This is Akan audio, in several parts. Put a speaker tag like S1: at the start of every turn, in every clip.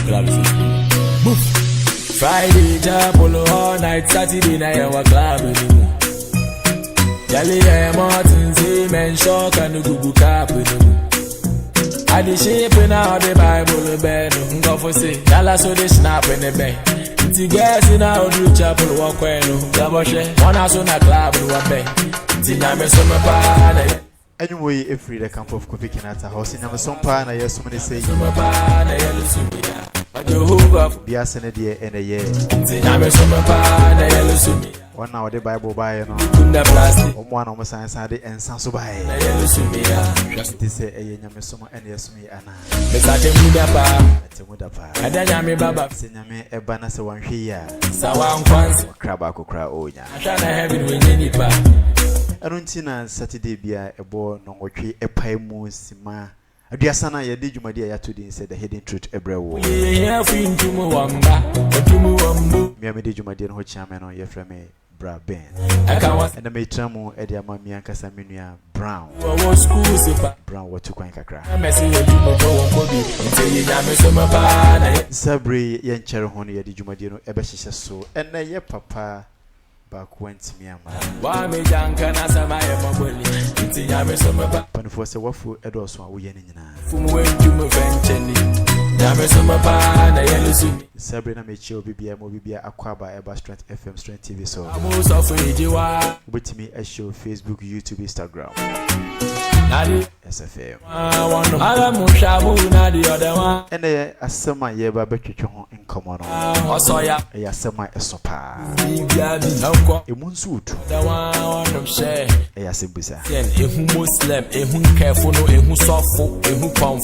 S1: club. Friday, Japolo, all night, Saturday night, our club. Yali, Martin, Zeman, Shock, and the Google Cap. I the shape in our the Bible, bed, go for say, Dallas, so they snap in the bed. The guys in our do chapel, walk away, no, one house on a club, one bed. Tiname summer party.
S2: Anyway, if we the camp of Kofi Kinata house in some pana, yes, so many say, Biasene dear and a year.
S1: Tiname summer party.
S2: 1 hour the Bible by one of my science had it and Sanso by. It is a young summer and yes, me and I then me Baba, Sename, a banner, so one here.
S1: Sawan Kwan's
S2: Crabako cry, oh, yeah.
S1: I try to have it with any bar.
S2: I don't see na Saturday beer a boy, no watchy, a pie moose, ma. A dear son, I did you, my dear, today said the hidden truth, a brew.
S1: Yeah, free to Muamba, to Muambu.
S2: Me, I did you, my dear, who chairman on your frame. Bra Ben.
S1: I can't
S2: and the matramo Edia Mamia Casaminia Brown. Brown what to quite a crack. Sabri Yan Cherahoni Dijumadino Ebesha so and na ye papa back went to me.
S1: Why me young can as a my mobile? It's a yammer summer back.
S2: Panfosa wafu Edoswa Uyenina.
S1: From when you move and
S2: Sabrina Mitchell BBM Mobibia Aquaba Eba Strength FM Strength TV so with me a show Facebook YouTube Instagram SFM and a semi yeba between in common a semi a sopa a moonsuit a simbusa
S1: a Muslim a who careful a who soft a who pound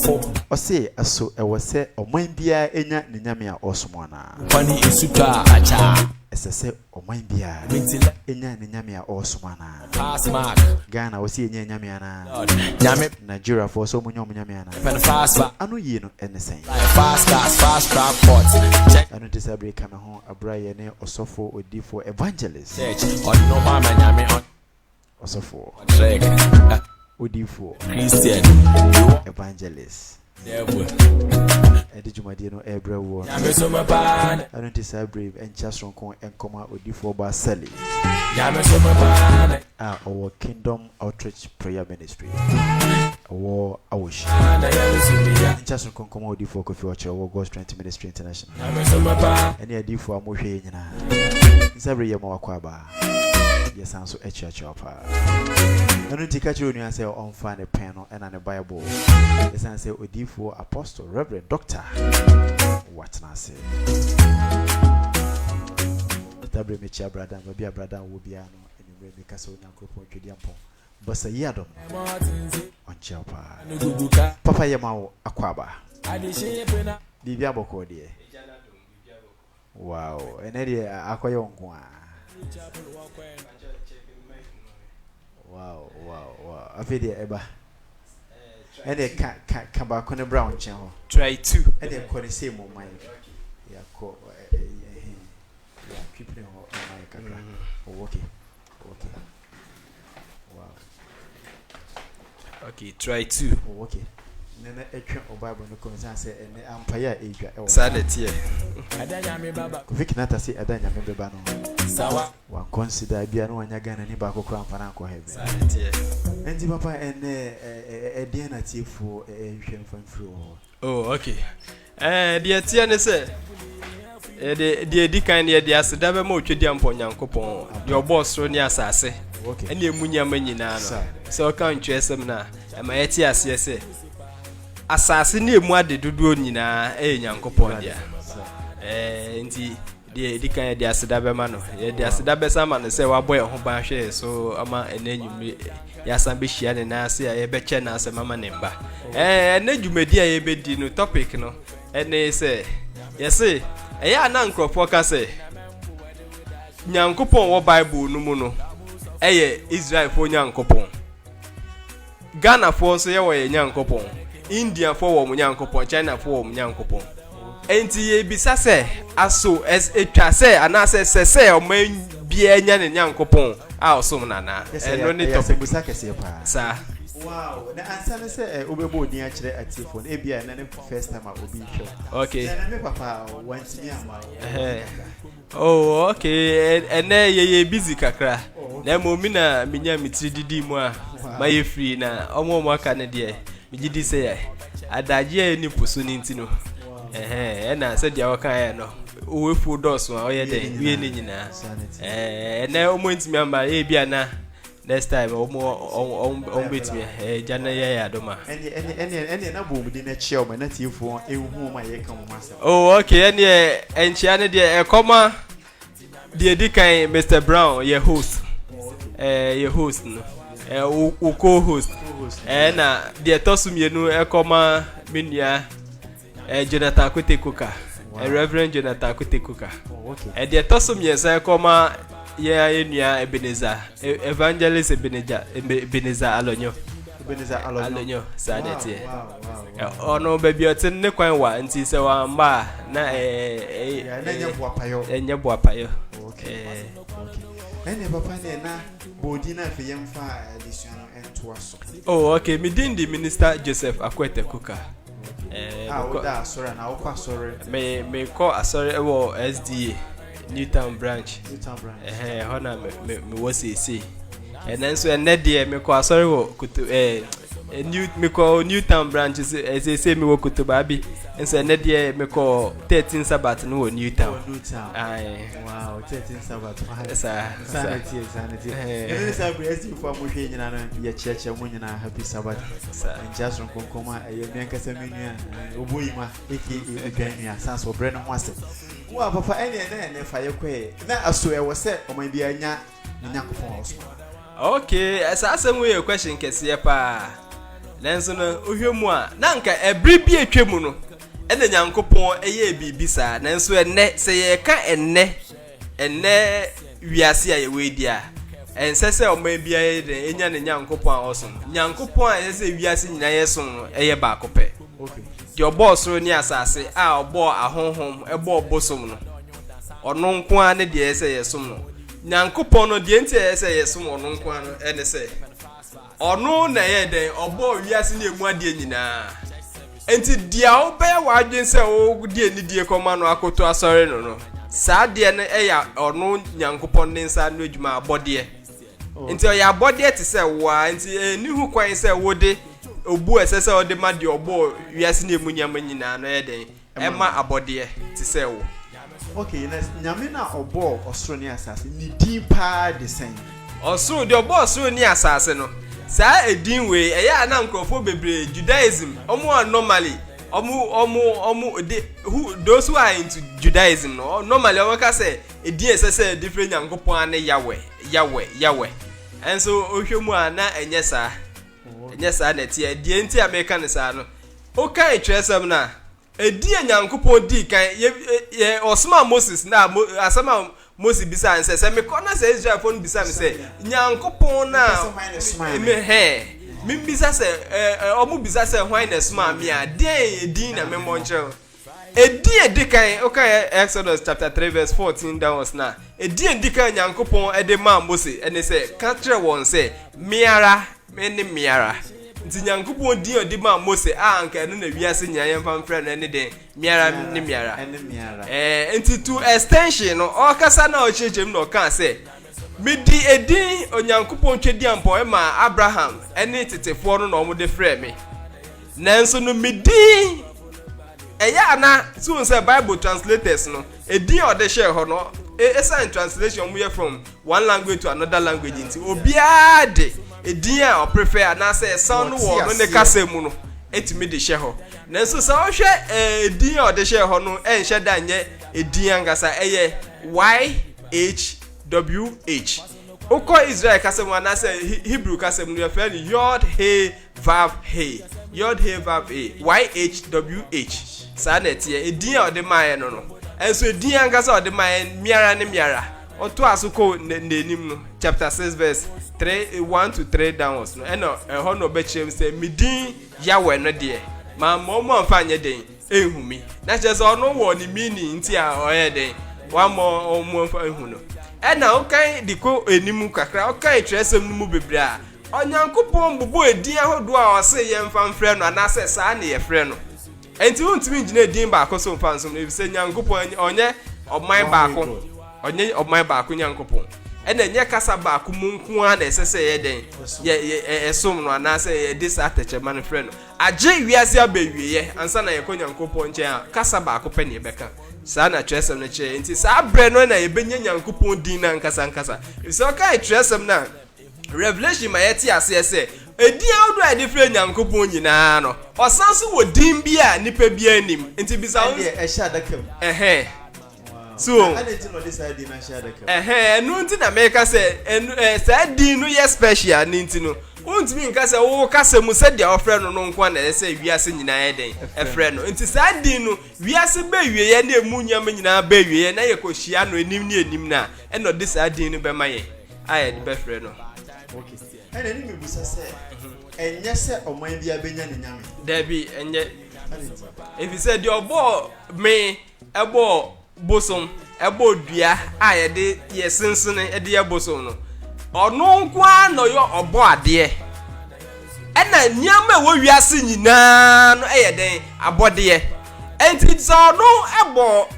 S2: or say a so I was say or mine bia enya ninyamia osmona
S1: funny isuta acha
S2: esese o mine bia enya ninyamia osmona
S1: pass mark
S2: Ghana was see nyamia na
S1: nyame
S2: Nigeria for so munyom nyamia na
S1: fast
S2: anu yi no anything
S1: fast gas fast transport check
S2: anu disabre kama ho abraye ne osofo odifo evangelist
S1: church on no mama nyame on
S2: osofo
S1: check
S2: odifo
S1: Christian
S2: evangelist
S1: devil
S2: Edijumadi no ebrewo
S1: nyame so mapa
S2: anu disabre enchasron kon enkoma odifo ba sali
S1: nyame so mapa
S2: our Kingdom Outreach Prayer Ministry our awosh enchasron kon koma odifo Kofi Oche our God's Strength Ministry International
S1: nyame so mapa
S2: ene adifo amohwe nyina disabre yema wakwaba yesanso echiachopa anu tikachiru ni ase on fan pen no and the Bible yesanse odifo apostle reverend doctor what na say tabre me chia brother no bia brother wo bia no enimre me kasa onyankopon twedi ampo basa yadom on chiapa papa yema akwaba bibia boko de wow enede akoyo nko a wow afedi eba ene ka ba ko ne brown chen ho
S3: try to
S2: ene ko ne same mo mind ya ko ya keep ne ho my camera okay wow
S3: okay try to
S2: okay nene etwe o bible no ko nsan se ene ampaya edwa e wo
S3: sadete
S1: adanya me baba
S2: Kofi Kinata se adanya me beba no
S1: sawa
S2: wa consider bia no wanya Ghana ni ba kokora mfa na ko heaven
S3: sadete
S2: enti papa ene edien na tiefo ehwe mfamfiri ho
S3: oh okay de tie ne se de di kan de aseda be ma otwedi ampo nyankopon de oboss ro ni asase
S2: okay
S3: ene emunya manyina no so kan twesem na ma yeti ase se asase ni emu ade dodo nyina nyankopon dia enti di kan de aseda be ma no de aseda be sama no se waboy ho ba hwe so ama enanyum ya san be hia ne na ase ya be che na ase mama ne mba na dwumadi a ye be di no topic no ene se yese eya na nkrofo ka se nyankopon wo bible no mu no Israel fo nyankopon Ghana fo so ye wo ye nyankopon India fo wo nyankopon China fo wo nyankopon enti ye bisa se aso etwa se ana se o man bia nya ne nyankopon a osom nana eno ni topic
S2: bisa kese pa
S3: sa
S2: Wow, na answer say obebo ni a kire atifo na bia na first time obi show.
S3: Okay.
S2: Na me papa want me ama.
S3: Oh, okay. And ye busy kakra. Na momi na minya mitri didi mu a my free na omo aka na de mi gidi say adaje ni poso ni ntino. Na say dia waka ya no. Owe fu dos wa oye de wie ni nyina. Na omo ntimi amba e bia na next time omo betimi jana ya adoma.
S2: Any na bom di na chia o ma na tifo ehu ma ye kan mo asa.
S3: Oh, okay. Any enchia ne de ekoma de dikan Mr. Brown ye host. Ye host no. O co-host. Na de tosumienu ekoma menua Jonathan Kotekuka. Reverend Jonathan Kotekuka.
S2: Oh, okay.
S3: De tosumiensa ekoma ye enua Ebenezer Evangelist Ebenezer Alonyo.
S2: Ebenezer
S3: Alonyo sadete.
S2: Wow.
S3: Ono baby otin ne kwan wa nti se wa mba na
S2: na
S3: nya boapayo.
S2: Okay. Ene papa ne na bodi na fe yemfa edition ento aso.
S3: Oh, okay. Me din the Minister Joseph Akwete Kuka.
S2: Da sorry na okwa sorry.
S3: Me call asori ewo SDA Newtown branch. Hona me was say. And then so na dey me call asori wo kutu me call Newtown branch say me wo kutu babi. And so na dey me call 13 Sabbath no Newtown.
S2: Wow, 13 Sabbath.
S3: Sanity.
S2: And so bless you for mo hwe nyina no ye cheche mo nyina happy Sabbath. And just from konkoma e me nkasa menua oboyima ebenua sans obre no hwase. Wa papa ene fa ye kwe na aso e wo se oman bia nya nyakopon oso.
S3: Okay, asasem we question kese pa. Lenso no ohwemu a na nka ebri bi etwemu no ene nyankopon eye bibisa nanso enne se ye ka enne wiase a ye wedi a ensese oman bia ye de enya ne nyankopon oso nyankopon a ye se wiase nyina ye so eye ba kope.
S2: Okay.
S3: Di obo ni asase a obo ahonhom ebo obosom no ono nko a ne de ye se ye som no nyankopon no de enti ye se ye som ono nko a no ene se ono na ye de obo wiase na emu ade nyina enti dia obe wadwen se o die ni die koma no akoto asore no saa de ne eya ono nyankopon ne nsa no adwuma abode enti o ya abode te se wa enti ni hu kwan se wode obu esese ode ma de obo wiase na emu nyama nyina no ye de ema abode te se wo.
S2: Okay, nyame na obo osoro ni asase ni din pa de sen.
S3: Osoro de obo osoro ni asase no saa edin we eya na nkrofo bebre Judaism omo normally omo those who are into Judaism no normally omo ka say edin esese different nyankopon ane Yahweh and so ohwemu ana enye saa na tie die nti America ne saa no o kan tresem na edin nyankopon di kan ye osma Moses na asama Moses bisa nse se me kona se Israel fon bisa me se nyankopon na me bisa se omu bisa se hwan na sma me a den edin na me monchel edin edikan okay Exodus chapter 3 verse 14 downwards na edin edikan nyankopon edema Moses ene se katre won se miara nti nyankopon din odima Moses a anka no na wiase nyaye mfa mfra na ne den miara nti to extension no okasa na ochechem no kan se medi edin onyankopon twedi ampo ma Abraham ene tetefo no na omo de frɛ me nanso no medi eya na so say Bible translators no edin ode share ho no sign translation mo from one language to another language nti obia de edin a prefer na say sound wo no ne kasa mu no etimi de share ho nanso sa o hwe edin ode share ho no enhye da nye edin angasa eye YHWH oko Israel kasa mu na say Hebrew kasa mu no refer Yod He Vav He YHWH sa na tie edin ode maye no enso edin angasa ode maye miara onto asuko nenim no chapter 6 verse 1 to 3 downwards no eno ho no be chem say midin Yahweh no de ma mo amfa anye den ehumi na che so no wo ni mini nti a oye den wa mo amfa ehu no ena o kan diko enimu kakra o kan tresem no mu bebra onyankopon bubu edin ahodo a ose ye mfa mfrɛ no anase saa ne ye frɛ no enti untimi ngine edin ba akoso mfa nsom no ebise nyankopon onye oman ba ako onye oman ba ako nyankopon ena nye kasa ba ako munku a na esese ye den ye esom no anase ye disateche man frɛ no age wiase abewie ansa na ye ko nyankopon nche a kasa ba ako pɛ ne beka saa na tresem no che enti saa bre no na ye benye nyankopon din na nkasa ebise o kai tresem na Revelation ma yeti ase edi awdo a different nyankopon nyina no osanso wo din bia nipa bia anim enti bisa
S2: wo e hya dakam
S3: so
S2: aneti no this idea na hya dakam
S3: enu nti na make say saa din no ye special ni nti no untimi nka say wo kasa mu se dia ofre no nko na say wiase nyina ye den efre no nti saa din no wiase ba wieye na emu nyam nyina ba wieye na ye kohia no enim na eno this din no be maye aye de be frɛ no.
S2: Okay. And any me busa say and yes sir o man bia benya ne nyame.
S3: Debi enye if you said your boy me ebo bosom ebo dua a ye de ye sensene e de ye bosom no. Ono nkwa no yo obo ade. Ena nyama wo wiase nyina no e ye den abode. Enti so no abo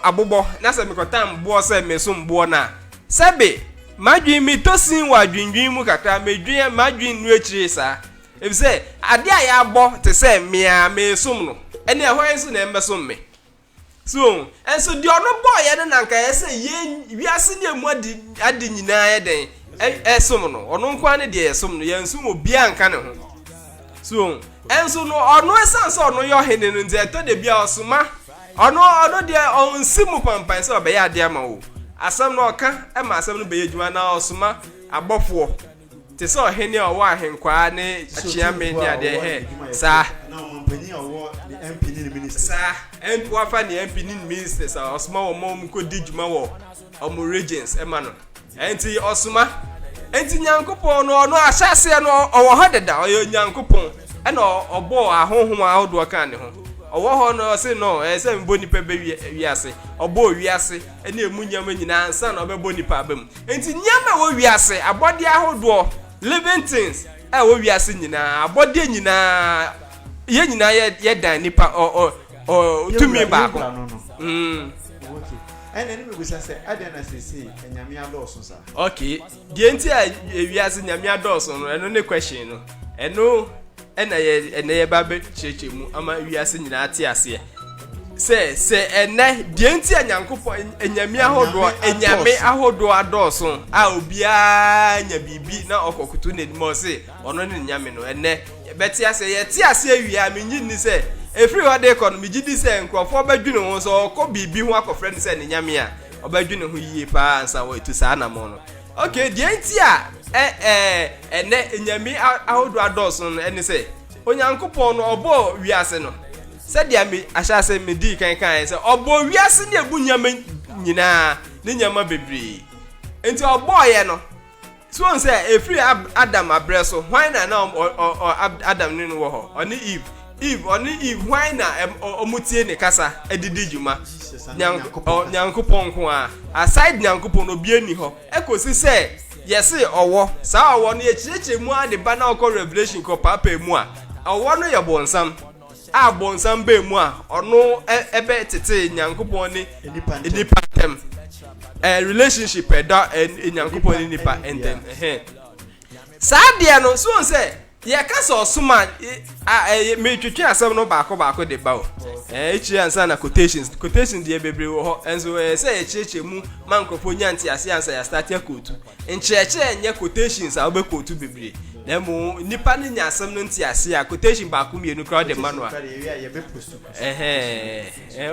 S3: abobo na se me kotam bo se me som bo na. Sebe madwin mi tosin wa dwindwin mu kakra medwin madwin nu akire sa ebi se ade a ya abo te se mia me som no ene ehwan so na embesom me so enso di ono boy ye na nka ye se ye wiase ne mu ade nyina ye den esom no ono nkwa ne de esom no ye nsum obi anka ne ho so enso no ono esanse ono yo hene no nze to de bia osoma ono de onsimu pampan se obe ya ade ama wo asam no ka e ma asam no be yedwuma na osoma abofo te so hene owo ahenkwa ne achia me ni ade he sa
S2: na ompani owo the MP ni minister
S3: sa MP wafa ni MP ni minister sa osoma wo mom ko diguma wo omo regents e ma no enti osoma enti nyankopon no no ahyase no owo hodeda oyo nyankopon e na obo ahohom ahodo ka ne ho owo ho no se no se mbo nipa be wiase obo wiase ene emu nyama nyina ansa na obebo nipa abam enti nyama wo wiase abode ahodo living things wo wiase nyina abode nyina ye nyina ye dan nipa tumi ba ko
S2: okay and any me gusa say adena say nyame adoso sa
S3: okay die enti a wiase nyame adoso no eno ne question no eno ena ye ba be cheche mu ama wiase nyina ate ase se ene die enti anyankopon enyame ahodo enyame ahodo adoso a obia nya bibi na okokutu ne mo se ono ne nyame no ene beti ase ye ti ase awia menyi ni se efri hode economy gidi se nkrofo badwune ho so ko bibi ho akofre ne se ne nyame a obadwune ho yie pa ansa wo etu sa na mo no okay die enti a ene enyame ahodo adoso no ene se onyankopon no obo wiase no se dia me ahyase me di kan se obo wiase ne ebu nyame nyina ne nyama bebre enti obo ye no so say efri Adam abreso why na Adam ni no wo ho oni Eve why na omutie ne kasa edidi juma nyankopon ko a aside nyankopon obi ani ho ekosi say yes owo sa owo no ye chireche mu ade ba na okọ Revelation ko papa mu a owo no ye bonsam a bonsam be mu a ono ebe tete nyankopon ni nipa tem relationship da nyankopon ni nipa entem sa de no so say ye kasa osuma me twetwe asem no baako de ba o echi ansa na quotations de bebre wo ho enso say echeche mu mankofo nyanti ase ansa ya start ya kotu encheche enye quotations a obe kotu bebre na mu nipa ni nya asem no nti ase ya quotation baako mienu crowd de manual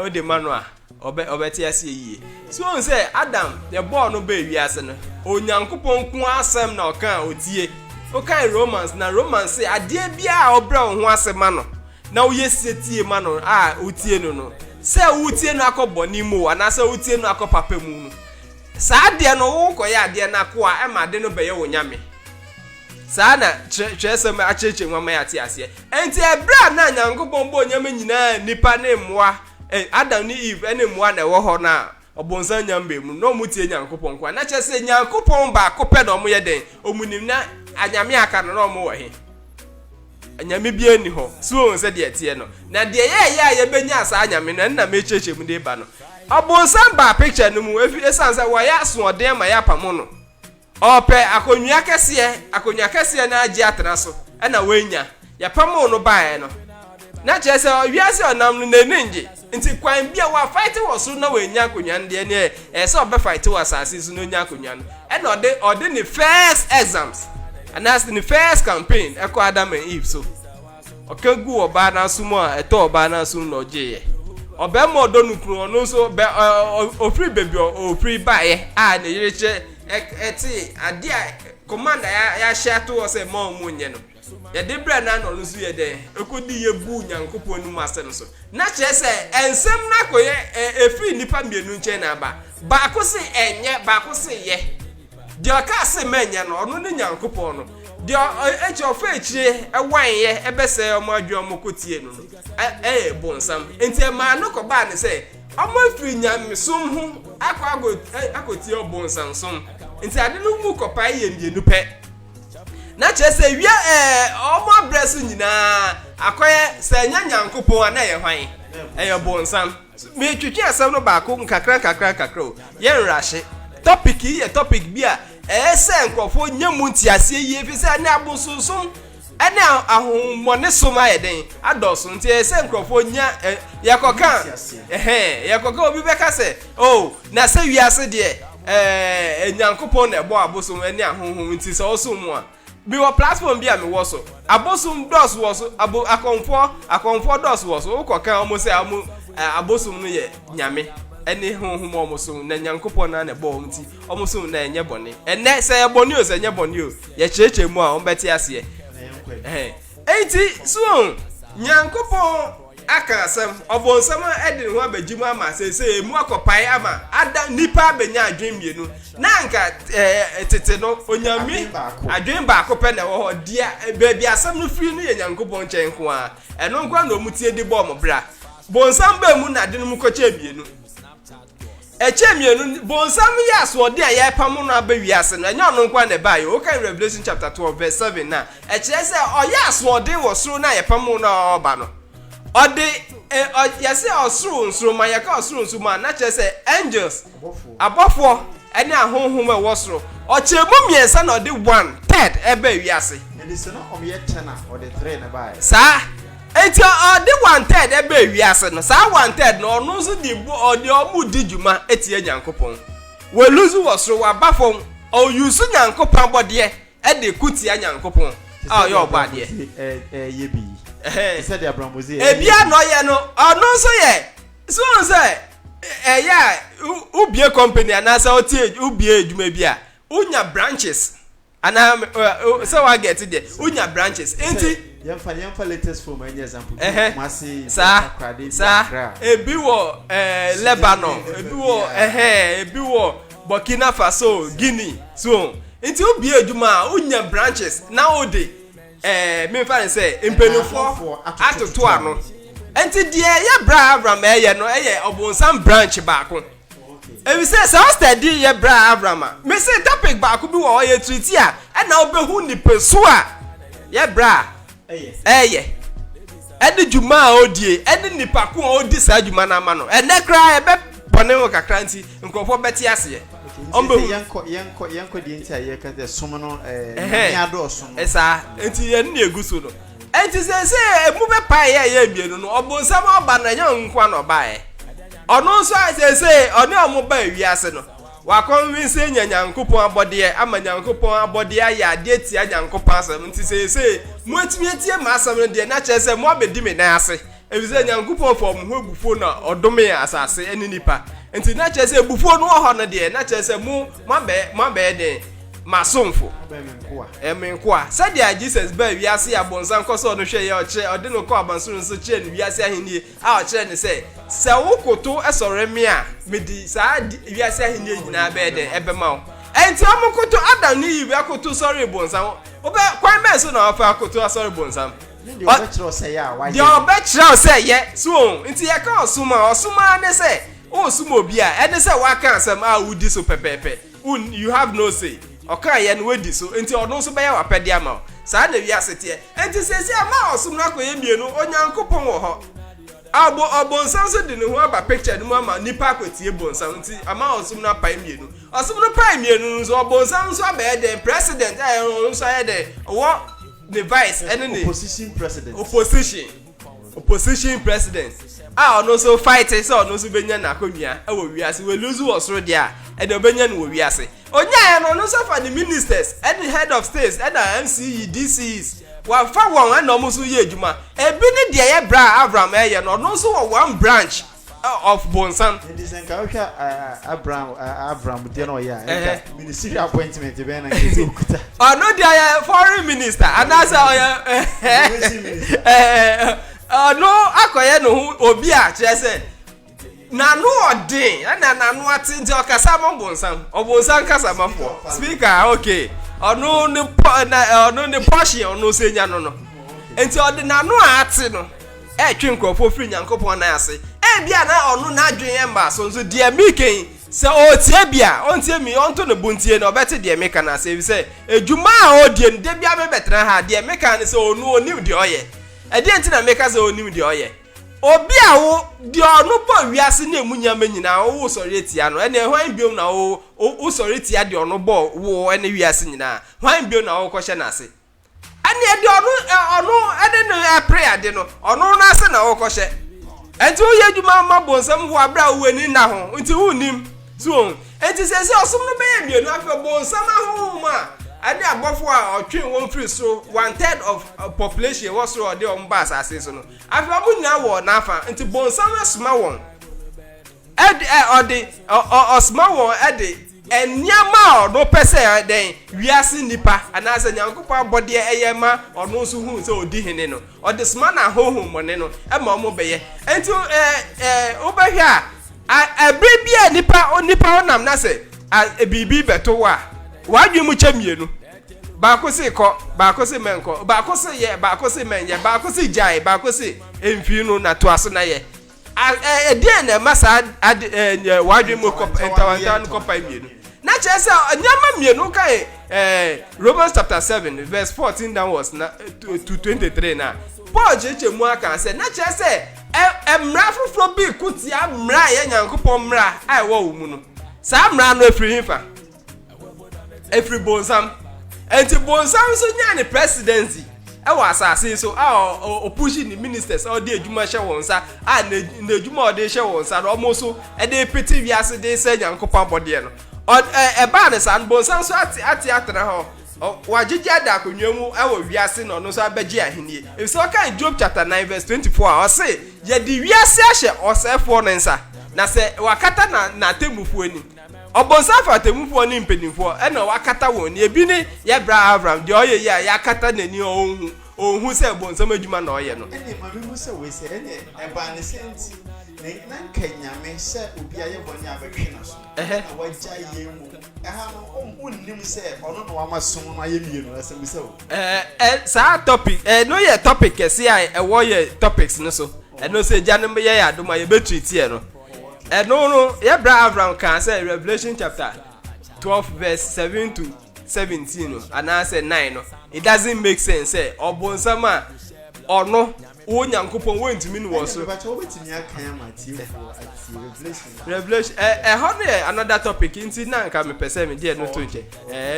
S3: o de manual obe ti ase yie so on say Adam the boy no be wiase no onyankopon ku asem na okan otie okay romance na romance say ade bia obra ho asema no na wo yesetie ma no a utie no say utie no akobo ni mu ana say utie no akopapa mu no sa ade no wo koye ade na ko a e ma ade no be ye wonyame sa na chesem a cheche nwama ya ti ase enti ebra na nyankopon bo onyame nyina nipa ne moa Adam ni Eve ene moa na wo ho na obonsan nyambe mu no mutie nyankopon kwa na kyese nyankopon ba kopɛ na omo yɛ den omunim na anyame aka no omo wɔ he anyame bia ni ho so se de tie no na de ye benya asa anyame no na mecheche mu de ba no obonsan ba picture no mu efi esanse wo ya so ɔden ma ya pamo no ɔpɛ akonwa kɛse na agi atena so na wenya ya pamo no bae no na kyese wiase onam no nenenje nti kwan bia wa fight wo so na wenya akonwa de ne se obe fight wo asase so no nya akonwa no na ɔde ne first exams and that's the first campaign eko Adam and Eve so okengu oba na sumo eto oba na sum no je oba mo do nukru no so be ofri baby ofri bae a na yereche eti ade a commander ya share to say mo munye no ye de bra na no so ye de ekodi ye bu nyankopon nu mase no so na che se ensem na koye efri nipa mienu nche na ba ko se enye ba ko se ye de aka se menya no ono ne nyankopon no de eche ofa echire ewan ye ebese omo adwe omo kotie no bonsam enti ma no ko ba ne se omo firi nyamesum hu akotie obonsam som enti ade no mu kopa ye mienu pe na che se wi omo abresu nyina akoye se nya nyankopon ana ye hwan bonsam me twitwi asam no ba ko nkakra ye nrahye topic ye topic bia se nkofo nyamu ntiase ye fi se na abosonsum ene ahomone soma yeden adoso nti se nkofo nya yakoka yakoka obi beka se na se wiase de enyankopon na ebo abosom ene ahomhom nti se osomu a bi wo platform bia me wo so abosom dos wo so akonfo dos wo so ukoka omo se abosom no ye nyame ene honhom omosom na nyankopon na bo omti omosom na enye bone ene se bone o se enye bone o ye cheche mu a ombeti ase enti so nyankopon aka asem obonsam edin ho abagimu ama se emu akopai ama ada nipa abenya adwen mienu na nka tete no onyami adwen ba akopɛ na wo ho dia baabi asem no firi no ye nyankopon chen ko a eno nkwa na omutie di bɔ mo bra bonsam ba mu na de no mu kɔkye mienu mienu bonsam ya so de ya pam no abawiase no enya no nkwa na bae o kan Revelation chapter 12 verse 7 na kyerɛ sɛ ɔya so de wo soro na ya pam no oba no ode yase osoro nsoro ma yaka osoro nsoro ma na kyerɛ sɛ angels abofo ene ahonhom e wosoro ɔkyemu miensa na ode 1/3 ebe wiase
S2: and it's not on yet 10 or the 3 na bae
S3: sa enti ode 1/3 ebe wiase no sa 1/3 no ono so di bu ode omu di djuma etie nyankopon we lose wosoro wa bafom o yusu nyankopon bode e de kutia nyankopon yo bade
S2: yebi said Abramozi
S3: ebia no ye no ono so ye so say ya ubie company anasa otie ubie edwuma bia unya branches ana so wa get there unya branches enti
S2: yemfa latest form any example masi
S3: sa ebi wo Lebanon ebi wo Burkina Faso Guinea so enti ubie edwuma unya branches na ode me fa say empenufo atoto ano enti de ya bra Abraham no obonsam branch baako ebi say study ya bra Abraham me say topic baako bi wo ye treat a na obehu ni peso a ya bra ede juma odie ede nipa ko odi sa juma na ma no ene kra e be bone wo kakra nti nkofo beti ase
S2: yanko di nti aye kan som no nya do som
S3: esa enti ye na eguso no enti se emu be pa ye mienu no obonsam oba na nya nkwa no bae ono so se ono omo ba wiase no wa convince nyankopon abode ama nyankopon abode ya de tia nyankopon asem nti se mu atimi atie ma asem no de na che se mu abedi me na ase ebize nyankopon fo mu ho bufo na odome asase eni nipa enti na che se bufo no ho no de na che se mu mabe de masomfo emenkoa sadia Jesus ba wiase abonsan koso no hwe ye oche ode no ko abansoro nso che ni wiase ahenie a oche ne se wokoto esore me a medi sa wiase ahenie nyina ba de ebema wo enti omokoto adam ni yiwe akoto sorry bonsan obe kwan me so na ofa akoto sorry bonsan
S2: di obetro say ya wa
S3: di obetro say ye so enti ye ka osuma ne se o sumo bi a ene se wa kan asem a wudi so pepepe you have no say okan ye no wadi so enti ono so be ya wapede ama saa na wi asete enti sesi ama osum na koye mienu onyankopon wo ho obonsan so de ne ho aba picture no ama nipa kwatie bonsan nti ama osum na pai mienu osum no pai mienu so obonsan so aba de president so ya de wo the vice and the opposition president ono so fight so ono so benya na konua e wo wiase we lose wo soro dia e de benya no wo wiase onya no so for the ministers and the head of states and the MCE DCs wa fa won and no so ye adwuma e bi ne de ye bra Abraham ye no so one branch of Bonsan.
S2: It is Abraham de no ya ministry appointment be na okuta.
S3: No dia foreign minister and that's no akoye no obi a kire se na no odin na no ati nje okasa mo Bonsan kasa mafo speaker okay ono ne portion ono senya no enti odi na no ati no twe nkofo firi nyankopon na ase bia na onu na adwen emba so nso de miken se o tie bia on tie mi on to ne buntie na obete de meka na se se ejuma a o de de bia me betra ha de meka ne se onu onim de oye e de nti na meka se onim de oye obi a wo de onu bo wiase na emunya manyina wo sori tia no ene hwan biom na wo sori tia de onu bo wo ene wiase nyina hwan biom na wo kohye na ase ene de onu ene no prayer de no onu na ase na wo kohye enti wo yeduma ma Bonsam ho abra wo ani na ho enti wo nim so enti sese osum no be mienu afa Bonsam ho ma ade abofo a otwe won free so 1/3 of population was so de on bass asase so no afa mu nya wo na afa enti Bonsam asuma won ade ode osuma won ade enyama no pese den wiase nipa anase nyankopon abode eyema ono so hu se odi hene no ode sma na hohum mone no e ma omo beye enti obehwe a bibia nipa onam na se bibi beto wa wadwe mu chamienu ba ko se ko ba ko se menko ba ko se ye ba ko se menye ba ko se jai ba ko se emfi no na to aso na ye den na masa wadwe mu ko entawan ko pa mienu na chese nyama mienu kai Romans chapter 7 verse 14 downwards na to 23 na Paul jeje mu aka say na chese emra foforo bi kutia mra ye nyankopon mra ai wo wo mu no sa mra no efiri hifa efiri Bonsam enti Bonsam so nya ne presidency e wa asase so opushi ni ministers o de adwuma hye won sa na adwuma o de hye won sa no mo so e de peti wiase de se nyankopon bode no ba ne san Bonsam so ati atra ho wajija da akonwa mu e wo wiase no no so abeji ahenie if so kan Job chapter 9 verse 24 o say ye di wiase ahye osefo no nsa na se wakata na temufu ani Bonsam fa temufu ani mpenimfo e na wakata won ni ebi ni ye bra Abraham de oye ya kata nani ohun se Bonsam adwuma na oye no
S2: ene ma bi mu se we se ene e ba ne senti na Kenya me se obi aye bonya abetwe na so na waja ye mu aha no onnim se ono no amasom no aye mienu na se mu se o
S3: sa topic no ye topic se ai e wo ye topics no so no se janem ye ya adoma ye betreat ye no no ye bra Abraham kan say Revelation chapter 12 verse 7 to 17 no and say 9 no it doesn't make sense say Bonsam a ono wo nyankopon wo ntimi no wo so Revelation ho no another topic nti na nka me pese me de no to nche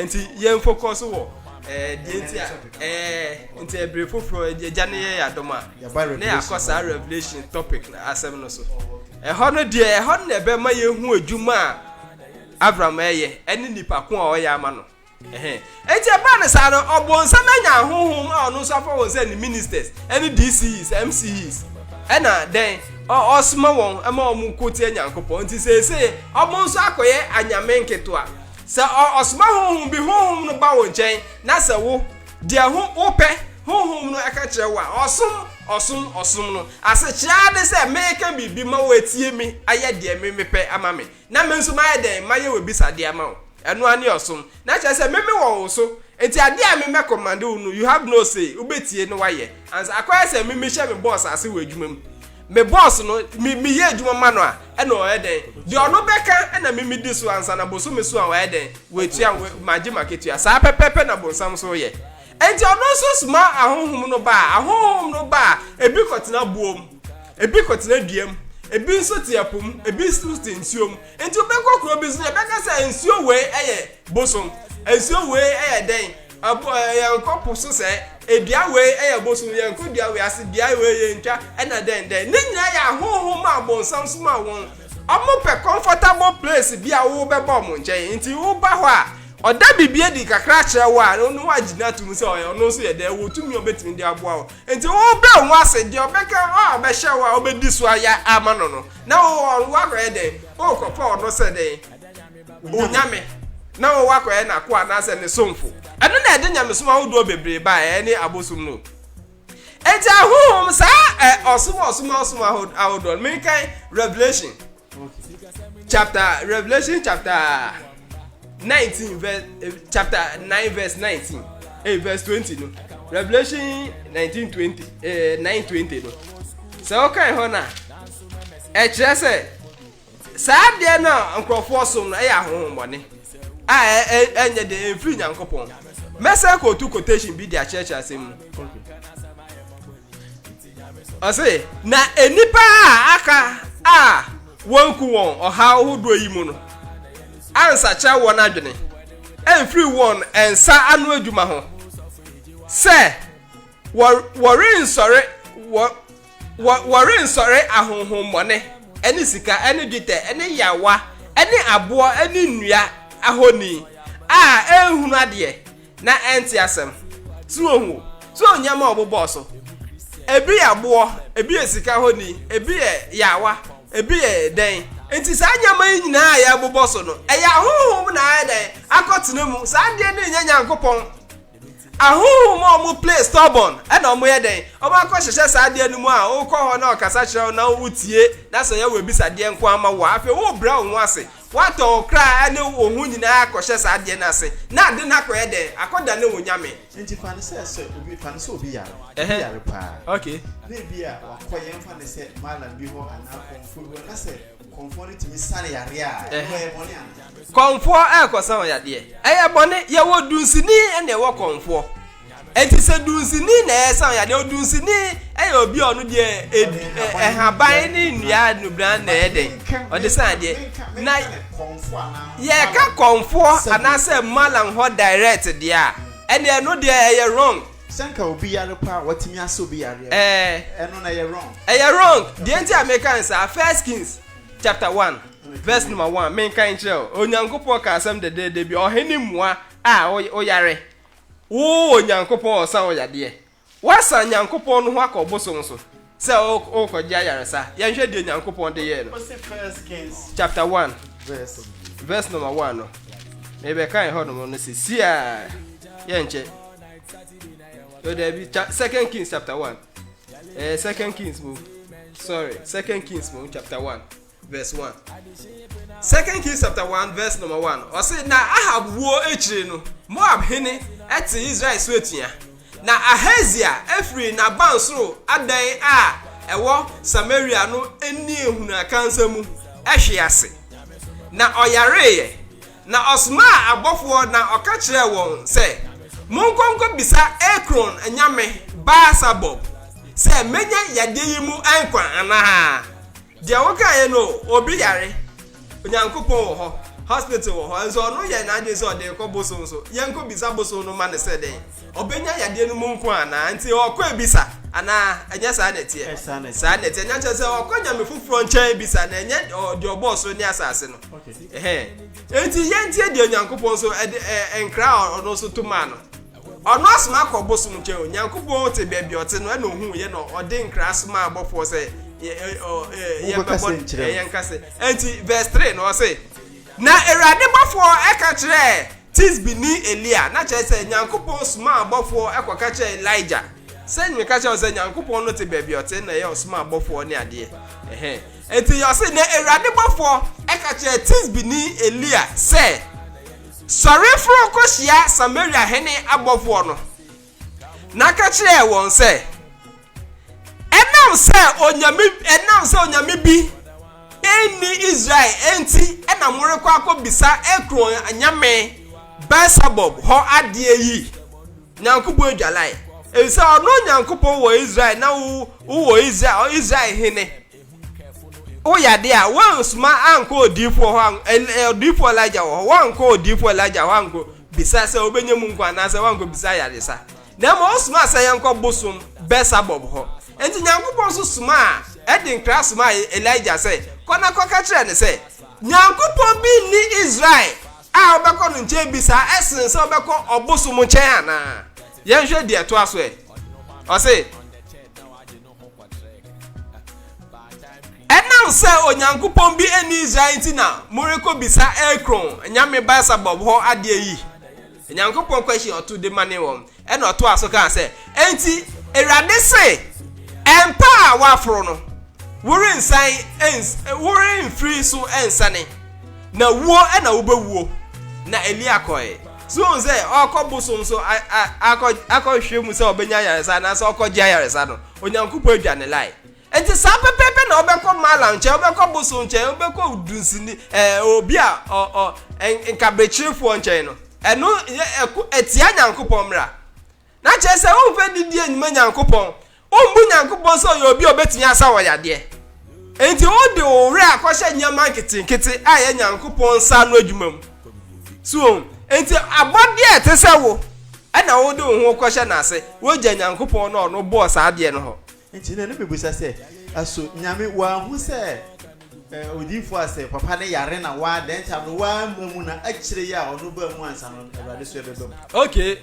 S3: nti ye focus wo de nti nti ebre foforo jane ye adoma na yakosa Revelation topic na asem no so ho no de ho no be ma ye hu adwuma Abraham eye eni nipa ko a o ya ama no eti eba ne sa no Bonsam anya hohom a ono so afa won say ni ministers any DCs MCs ena den osma won ama omu koti anyankopon nti se omo so akoye anyame nketo a se osma hohom bi hohom no ba won chen na se wo de ho pe hohom no aka kire wa osum no ase chia de se meka bibi ma wetie mi aye de me mepe ama me na me nso ma ye den ma ye we bisade ama wo enu ani osum na che se meme wo so enti ade a me command unu you have no say ubetie no waye and akwai se meme hye me boss ase we adwuma mu me boss no me ye adwuma ma no a e na o eden de ono beka e na me di so ansa na boso me so a o eden we tua maji marketua sa pepepe na bonsam so ye enti ono so sma ahohum no ba ebi kotina buom ebi kotina duam ebi nso tiapum ebi nso tinsiom enti obekọ kro bi so beka sa ensio we eye bosom ensio we eye den yankopo so se edua we eye bosom yanko dua we ase dua we ye ntwa na den ne nyina ya ahohum abonsam so ma won omo pe comfortable place bia wo bebo mo nche enti wo ba ho a oda bibie di kakra kire wa no wa gina tum se ono so ye de wo tumi obetimi di aboa wo enti wo be wo ase di obeka be hye wa obedi so aya amano no na wo wa kire de wo kopa ono se de onyame na wo wa kire na ko ana se ne somfo eno na ede nyame so ma wo do bebre ba ni abosum no enti ahom sa osuma ahodo me kan Revelation chapter 19 verse chapter 9 verse 19 verse 20 no Revelation 19:20 9:20 no so okay ho na e kire se sa de na nkrofo som no e ya hohombone enye de enfri nyankopon mesa ko tu quotation bi dia church asem ase na enipa aka wonku won oha hodo yi mu no ansa cha won adwene enfri won ensa anu adwuma ho se worry nsore ahohommone eni sika eni dite eni yawa eni abo eni nnua ahoni ehunu ade na enti asem tuohu so nyama obobo so ebi abo ebi esika honi ebi yawa ebi den enti sa nyama nyina ya obobo so no eya hohom na den akotenemu sa de ne nyanyankopon ahohom omo play stubborn na omo ye den omo akohyehe sa de anu mu a wo kọ ho na okasa kire na wutie na so ya we bisa de nko ama wo afi wo bra wo ase wato kra ane ohun nyina akohye sa de na ase na de na koye den akoda ne wonyame
S2: enti fa ne se obi ya yare pa
S3: okay
S2: na bia wakoye mfa ne se malam bi ho ana konfu na se conformity mi sane yare a e bone an
S3: konfo kosan ya de eye bone ye wo dunsini ene wo konfo enti se dunsini na esan ya de dunsini eye obi onu de haban ni nua nubran na eden o de san de na
S2: konfo ana
S3: ye ka konfo ana se malam ho direct de a ene no de eye wrong
S2: sanka obi yare pa watimi aso obi yare eno na ye wrong
S3: the enti Americans are First Kings chapter 1 verse number 1 men kan chel onyankopon ka asem de bi oheni mua o yare wo onyankopon osa o yade wasa nyankopon no ho akoboso so se o ko gya yare sa ye hwe de onyankopon de ye no
S2: First Kings
S3: chapter 1
S2: verse
S3: number 1 no maybe kan ho no se sia ye nche so there be Second Kings chapter 1 Second Kings chapter 1 verse 1 Second Kings chapter 1 verse number 1 o say na Ahab wo echire no Moab hene eti Israel so etua na Ahazia efri na bansoro adan ewo Samaria no eni ehunu akansa mu ehwe ase na oyareye na osma abofo na okakire won say monkonko bisa Ekron anyame Basabob se menya yade yimu ankwa anaha de woka ye no obi yare onyankopon wo ho hospital wo ho enso no ye na ade so de ko boso so yenko bisa boso no ma ne se den obenya yade no monko ana nti okọ ebisa ana anya sa na tie sa na tie nya se okọ nyame fufuro nche bisa na enye de oboso ni asase no enti yentie de onyankopon so enkra ono so to man no ono asma ko boso nche onyankopon te bia ote no na ohun ye no ode nkra asma abofo se yenkase enti verse 3 no say na erade bafo eka kire Tisbi ni Elia na che say nyankopon suma abofo ekoka kire Elijah say nwe ka kire say nyankopon no te baabi ote na ye suma abofo ni ade enti yo say na erade bafo eka kire Tisbi ni Elia say sorry for kosia Samaria hene abofo no na ka kire won say ena announce onyame bi eni Israel enti na morekwa akobisa ekron anyame Beelzebub ho ade yi nyankopon adwalai esa ono nyankopon wo Israel na wo Israel hene o yade a wan suma anko odifo ho odifo Elijah ho wan ko odifo Elijah wan ko bisa se obenyem nkwa na se wan ko bisa yade sa na mo suma se yanko bosom Beelzebub ho enti nyankopon so suma edin kra suma Elijah se kona koka kire ne se nyankopon bi ni Israel a obekọ no nche bisa esen se obekọ obosom nchen ana yen hwe de to aso e o se announce onyankopon bi eni Israel ntina moreko bisa ekron nyame Beelzebub ho ade yi nyankopon question oto de mane won e na oto aso kan se enti Ewurade se empa wa afro no wori nsan wori mfiri so ensane na wuo e na wo bewuo na Elia koe so on say okobosom so akohwe se obenya yaresa na se okogia yaresa no onyankopon adwane lai enti sa pepepe na obekọ mala nche obekọ bosom nche obekọ udunsini obi a nkabechirefo nche no eno etia nyankopon mra na chese o fe didi enyima nyankopon o mbu nyankopon so yo obi obetimi asa wo yade enti o de o re akọhye nyama nkete a ye nyankopon sa no adwumam so enti abode etese wo na wo de ho kọhye na ase wo gya nyankopon no boss ade no ho
S2: enti na mebusa se aso nyame wa hu se odifo ase papa ne yare na wa den cha no wa mamu na akire ya ono ba mu ansa no Ewurade so ebedom.
S3: Okay,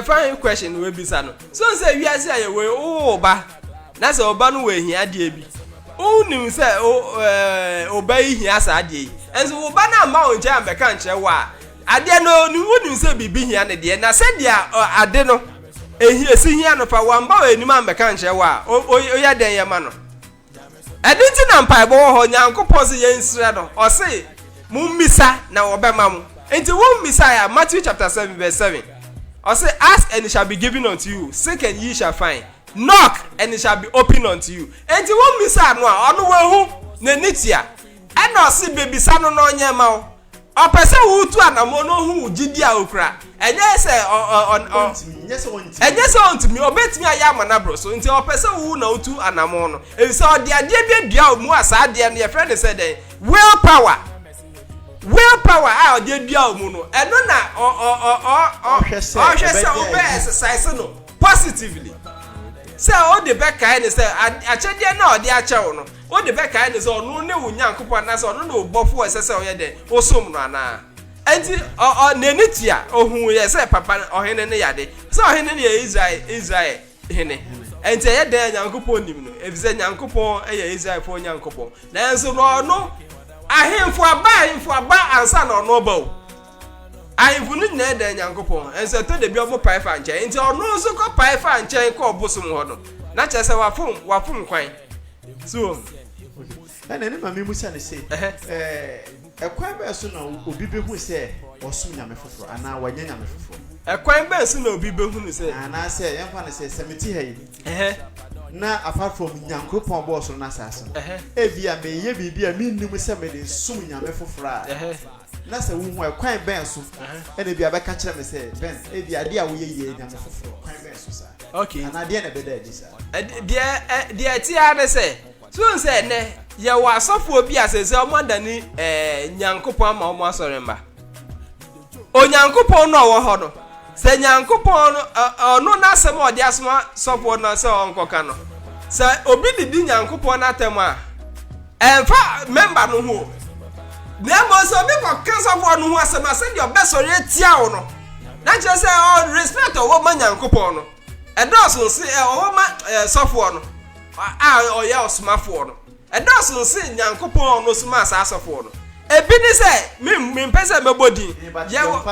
S3: fine question we bisa no so say wi ase aye we oba na se oba no we hia de bi nim se oba hia asa ade enso oba na ma onje ambeka nche wa ade no nim se bibi hia ne de na se dia ade no ehie si hia no fa wa mba we nim ambeka nche wa oya den ye ma no edinti na mpaibo ho nyankopon se ye nsira no o se mummisa na obema mu enti mummisa ya Matthew chapter 7 verse 7 o say ask and it shall be given unto you, seek and ye shall find, knock and it shall be opened unto you. Enti won misa no a ono wehu na nitia e na o se bebisa no no nya ma o pese wu tu anamo no hu gidi a okra enye se enye se ontimi obetimi aya mana bro so enti o pese wu na otu anamo no e se o de ade bi dua mu asa ade no ye friend say den willpower a o de dua mu no eno na hwese obe exercise no positively say o de be kai ni say achede na o de achewo no o de be kai ni say onu ne wo nyankopon na say onu na obofo exercise o ye de osom no ana enti nenitia ohun ye say papa ohene ne yade say ohene ne Israel hene enti ye de nyankopon nim no efize nyankopon ye Israel fo nyankopon na enso no ahemfo aba ansa na ono ba o ahemfo ni na de nyankopon enso to de bi omo paifa nche enti ono so ko paifa nche ko obosom ho no na chese wafum kwan so
S2: na ne ma memusa ne se ekwan ba so na obi behu se osum nyame foforo ana wanya nyame foforo
S3: ekwan ba so na obi behu ne se
S2: ana se yemfa ne se semiti ha yi na apart from nyankopon boss no na sasa ebia me ye bibia me nnim se me de sum nyame foforo a na se wu ho ekwan ben so ene bia be ka kire me se ben ebia de a wo ye nyame foforo kwan ben so sa
S3: okay
S2: ana de na be da di sa
S3: de ti ade se so se ne ye wa asofo obi asese omodani nyankopon ma omo asore mba onyankopon no wo ho no se nyankopon no na asem odi asoma sofo no se onkoka no se obi didi nyankopon na atem a emfa member no ho na mo so bi ko sofo no ho asem ase de obesore tia wo no na je se respect owo ma nyankopon no edoso se owo ma sofo no oye osmafo no edoso se nyankopon no suma asa sofo no ebi ni se mi pese mebodi yewo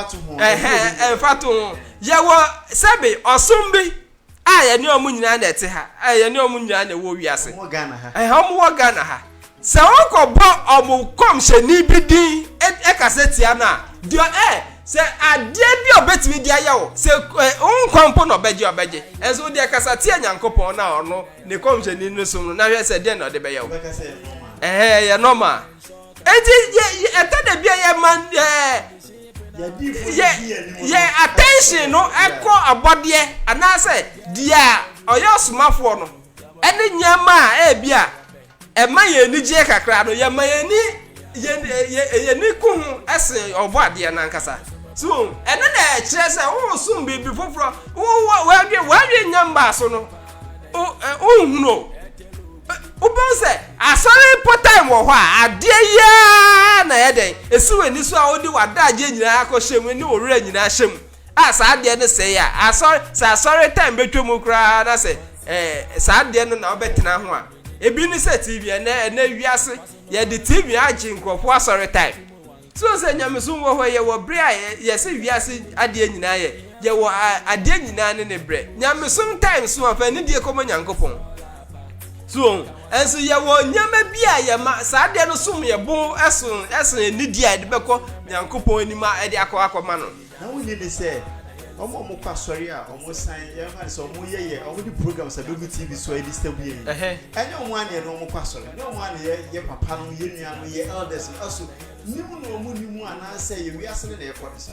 S3: enfatu yewo sebi osumbi aye ni omu nyina na ete ha aye ni omu nyina na wo wiase
S2: omu Ghana ha
S3: omu wo Ghana ha se won ko bo omu komhye ni bidin e kasetia na dio se ade bi obetimi dia yawo se unkwampo no beje enso dia kasa tie Nyankopon na ono ne komsheni no so na hwe se den no de be yawo ya normal enti etade bia ye man ye attention no eko abode anase dia oyosumafo no ene nyama bia ema ye ni je kakra no ye ma ye ni kuhu ese obo ade na nkasa so ene na kire se wo sum bibi foforo wa nyamba so no hunu ubonse asori potem wo ho ade ya na ye den esiwe ni so a odi wadaje nyina akọhyem ni owura nyina hyem asa ade ne se ya asori time betwem kura na se sa ade no na obetena ho a ebi ni se TV na wiase ye de TV agi nkofo asori time so se nyameso wo ho ye wo bre a ye se wiase ade nyina ye wo ade nyina ne bre nyameso time so afa ni die komo Nyankopon so enso ye wo nyama bia ye ma sa de no sum ye bo eson ni dia de beko Nyankopon anima e de akoma no
S2: na wo ni se omo kwa sori a omo san ye ma se omo ye omo di program sa Dogu TV so edit sta buye enye omo ane no omo kwa sori na omo ane ye papa no ye nua no ye elders also nimu no omo nimu ana se ye wi ase ne ye kwa sa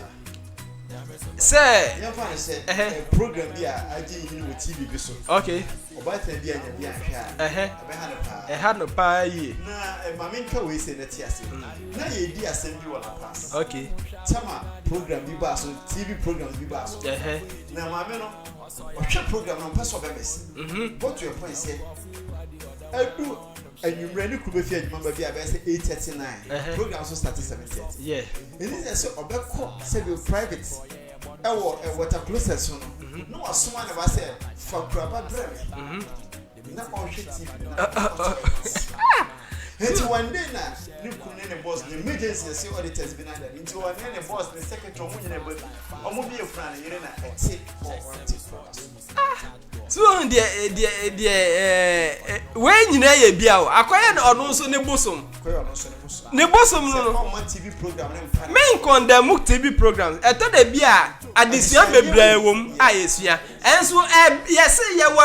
S3: se
S2: ye fa se program bia aje yi no TV bi so
S3: okay
S2: obata bia nya bia hwa
S3: e ha no pa yi
S2: na mama nka we se na ti ase na ye di asem bi wala pass
S3: okay
S2: tama program bi ba so TV program bi ba so na mama no ohwe program no pass obebes but your point say edu anwumre ni kube fi adwuma ba bi abese 8:39 program so start 7:30
S3: yeah
S2: it is say obekọ say be private ewo water closet so no wasoma na ba say fa kraba brem na ohwe TV it's one day na ni kunne ne boss the emergency say auditors bi na da nti one day ne boss the secretary omo nyina ba omo bi efra na yire na eti for
S3: so we nyina ye bia o akoye na ono so ne bosom ne bosom no
S2: TV program ne mpa
S3: men condemn TV program eto de bia adesua bebra wom ayesua enso yes ye wo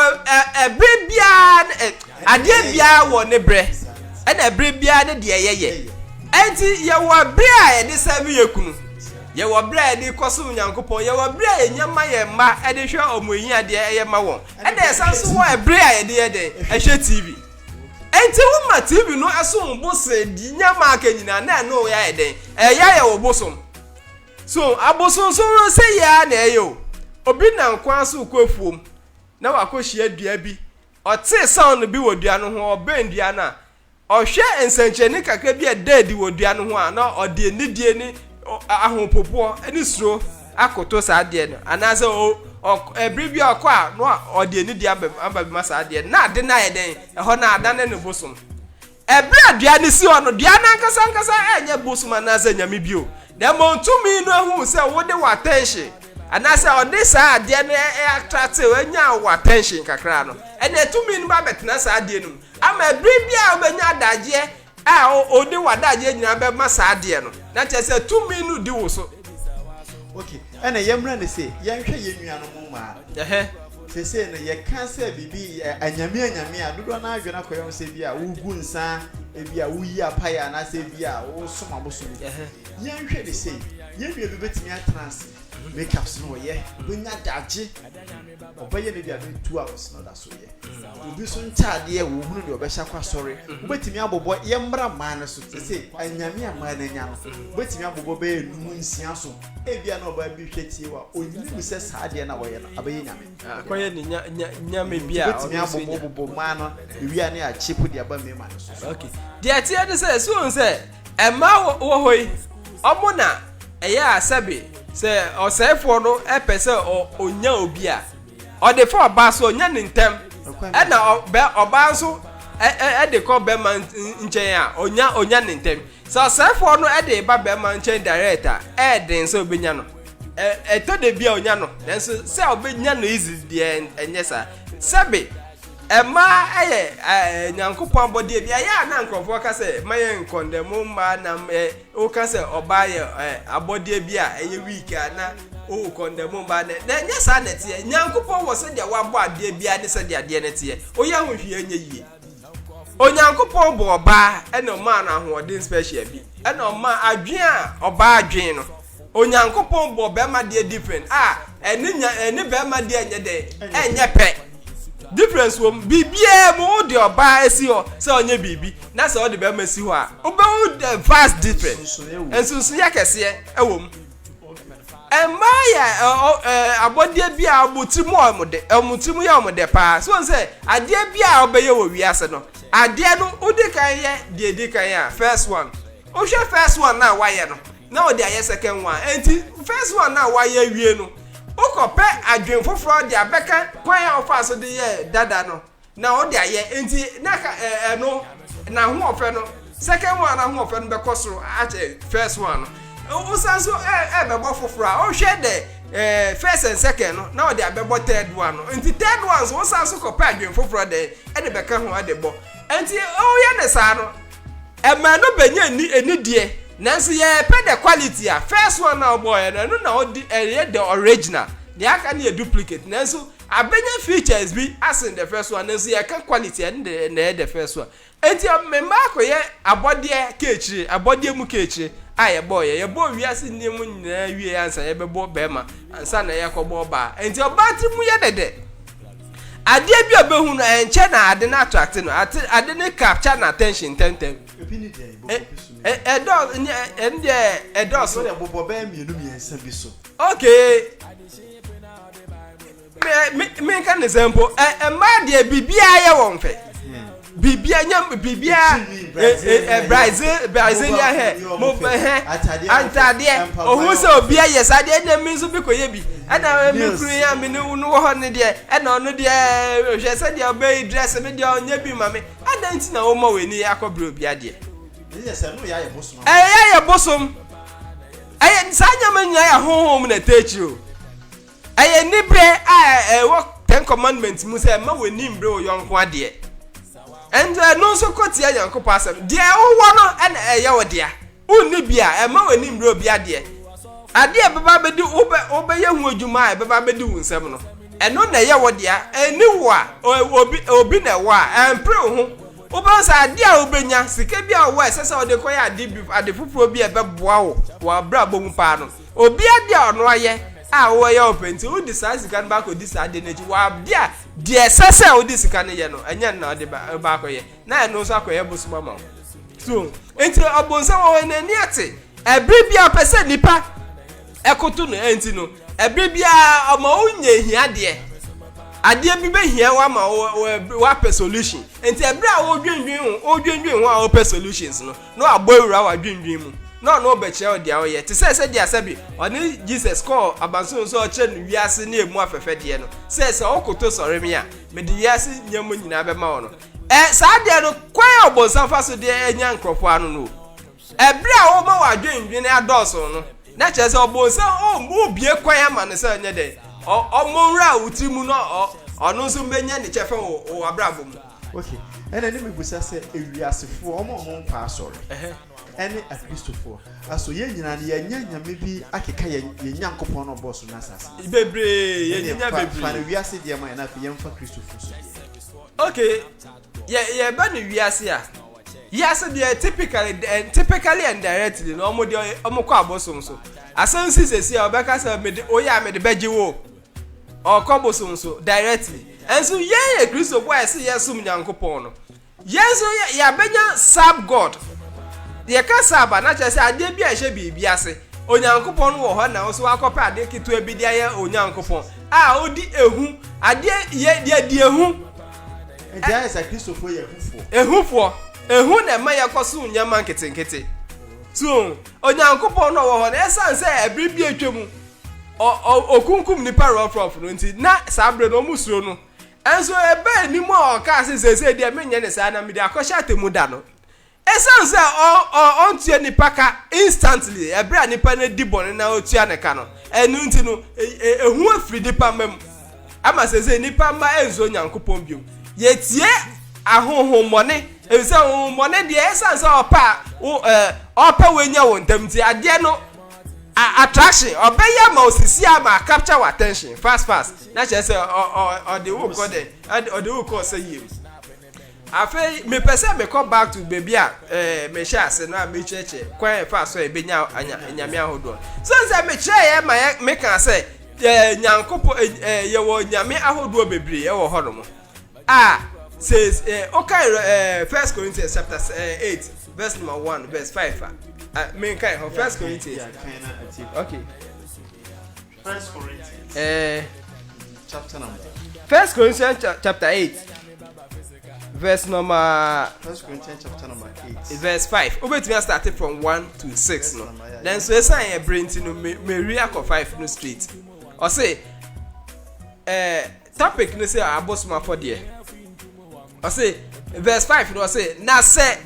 S3: ebe bia ade bia wo ne bre ena ebe bia ne de yeye enti ye wo bre a de save yekunu ye wo bre de kosum Nyankopon ye wo bre a nyama ye ma e de hwe omoyin ade ye ma won e de sanso wo bre a ye de ehwe TV enti wo ma TV no aso mbose di nyama aka nyina na no ya ye den ya ye wo bosom so abosom so se ya na eyo obi na nkwa so kwafuom na wakohia dua bi ote sound bi wo dua no ho obendua na ohwe ensancheni kakra bi dead wo dua no ho a na ode nidie ni ahompopo ani suro akoto sa de no anaze ebrebi akwa no ode nidie aba bi masa de na ade na ye den ho na adane ne bosom ebra dua ni si ono dua na nkasa enye bosom anaze nyame bio dem ontumi no hu se wo de wa attention anase ode sa ade no attract enya wa attention kakra no ene tumi no ba betena sa ade no ama ebrebi a obenya adaje ode wadaje nyina be masa ade no na chese tumi no di wo so
S2: okay ene yemra ne se yenhwe yenua no mu ma se na ye kan se bibi anyame adodo na adwena koyo se bi a wugu nsa ebi a wuyi apaya na se bi a wo soma boso yenhwe ne se yenua bi betimi atrans makeups no ye bunya daje obaye ne bi a 2 hours no da so ye obi so ntaade ye wo hunu de obehya kwa sori obetimi abobo ye mbra man so se anyame ama na nya no obetimi abobo be enum nsia so ebia na oba bi hwetie wa onyinu se saade na wo ye no abaye nyame
S3: akoye ni nyame bia
S2: obetimi abobo man no ewia ne a chipu de aba me man so
S3: okay de tie de se so se ema wo hoi omuna eya asabe se osefo no epese onya obi a ode for oba so onya ne ntem e na oba so e de ko be man nchen a onya ne ntem so osefo no e de ba be man nchen director e de so obenya no e to de bia onya no den so se obenya no easy de enye sa sabe Emma nyankopon body bia ya na nkrofo ka say maye nkondemu ma na o ka say obaye abode bia eye week na o kondemu ba na nya sa na tie nyankopon wo se dia wa bo ade bia ne se dia de ne tie o ya ho hwie nya yie onyankopon bo oba ene ma na hoodin special bi ene ma adwen a oba adwen no onyankopon bo be ma de different ene be ma de enye de enye pe difference wom bibie mo de oba esi ho se onye bibi na se o de be ma si ho a oba o vast difference ensunsun ya kese ewom emaya abode bia omutimu omutimu ya omode pa so say ade bia obeye wo wiase no ade no udi kan ye de kan ya first one o hwe first one na waye no na odi aye second one enti first one na waye wie no ukope adwen foforo de abeka kwan ya ofa so de ye dada no na odi aye enti na no na ho ofe no second one na ho ofe no be kosoro ache first one no usanso bebo foforo a o hwe de first and second no na odi abebo third one no enti third one so usanso kope adwen foforo de e beka ho adebo enti o ye ne sa no ema no benya eni die nanso ye pe the quality a first one na boy na odi the original the aka na duplicate nanso abenya features bi as in the first one nanso ye kan quality and the first one enti memba akoye abode kechire abode mu kechire aye boy ye bo wiase ni mu nyina wie ansa ye bebo bema ansa na ye kobo ba enti obati mu ye dede ade bi obehu no enche na ade na attract no ade ne capture na attention tentem so
S2: de bobo be mienu miensa bi so
S3: okay me kan example ma de bibia ye won fe bibia nyam bibia Brazilian hair mo atade ohun se obia yes ade na mi so bi koye bi ana mi kuru ya mi no wo ho ne de ana ono de hwe se de obey dress me de onya bi ma me ana nti na wo ma weni akobro obia de
S2: yes no ya ye bosom
S3: ye bosom sanya manya ya honhom na techi o nibre wo 10 commandments mu se ma weni mbre o yonko ade and no so kwoti ya yankopɔ asem de wo no na ye wo de unni bia ma weni mbre obi ade ade beba bedi obe ye hu adwuma beba bedi hu nsem no eno na ye wo de eni wo a obi na wo a empre ho obansa ade a obenya sika bia wo esese ode koya ade fufuro bi ebeboa wo wa bra bomu pa no obi ade a ono aye a wo ye openti wo di sa sika ba ko di sa ade neji wa bia de esese wo di sika ne ye no enya na ode ba ko ye na eno so akoye bosuma ma so enti obonsa wo ne ni ate ebri bia pese nipa ekoto no enti no ebri bia omo unye hia de ade bi be hia wa ma wa pe solution enti ebra wo dwendwen ho a wo pe solutions no aboyura wa dwendwen mu no be che o dia o ye te se dia sabi oni Jesus call abanso so o che no wiase na emu afefe de no se okoto sore me a me de wiase nyam nyina be ma wo no sa de no kwan obonsan fa so de enya nkrofo anu no ebra wo ma wa dwendwen adoso no na che se obonsan o bie kwan ama ne se anya de omonra utimu no onu so benya ne chefe o abrabo mu
S2: okay ene ni mebusa se ewiasefo omo mpa sori ene akristofo aso ye nyina ne ye nyanyame bi akeka ye nyankopon no boss na asase
S3: bebre ye nyanya bebre
S2: fa ne wiase de ma na fa ye mfa kristofo so
S3: okay ye ba ne wiase a yes they typically and directly no omo de omo kwa bosom so asansi sesi a obeka say me de oya me de beji wo or kobosom so directly and so ye Christo boy say yesum nyankopon no yes ya benya sub god ye ka saba na che say ade bia hye bibi ase onyankopon wo ho na so akopa ade kitu ebi dia ye onyankopon odi ehu ade ye dia di ehu
S2: dia is a Christopher ye
S3: ehufo ehu na ma yakoso nyama nketenkete so onyankopon no wo ho na esanse ebri bi atwemu okunkum ni parof no nti na sabre no musuro no enso ebe ni mo ka sese de menye ne sa na me de akosha atemu da no esanse ontie ni paka instantly ebra ni pa na dibon na otua ne ka no enu nti no ehu afri di pa mam ama sese ni pa ma enzo nyankopon bio yetie ahohomone ese ahohomone de esanse opa wenya wontam ti ade no attraction obeya ma osisi ama capture our attention fast na che say or the who call them or the who call say you afei me pese me come back to baby me sha se na me cheche kwan fast so ebenya nyame ahodo so say me che ma me kan say nyankopo ye wo nyame ahodo bebre e wo hodomo says okay 1 Corinthians chapter 8 verse number 1 verse 5 main kind of 1 Corinthians okay
S2: 1 Corinthians chapter number
S3: 1 Corinthians chapter 8 verse number
S2: 1 Corinthians chapter number 8
S3: verse 5 obey to start from 1 to 6 no then so esa e brain no me react 5 no straight or say topic no say abosoma for there or say verse 5 no say na say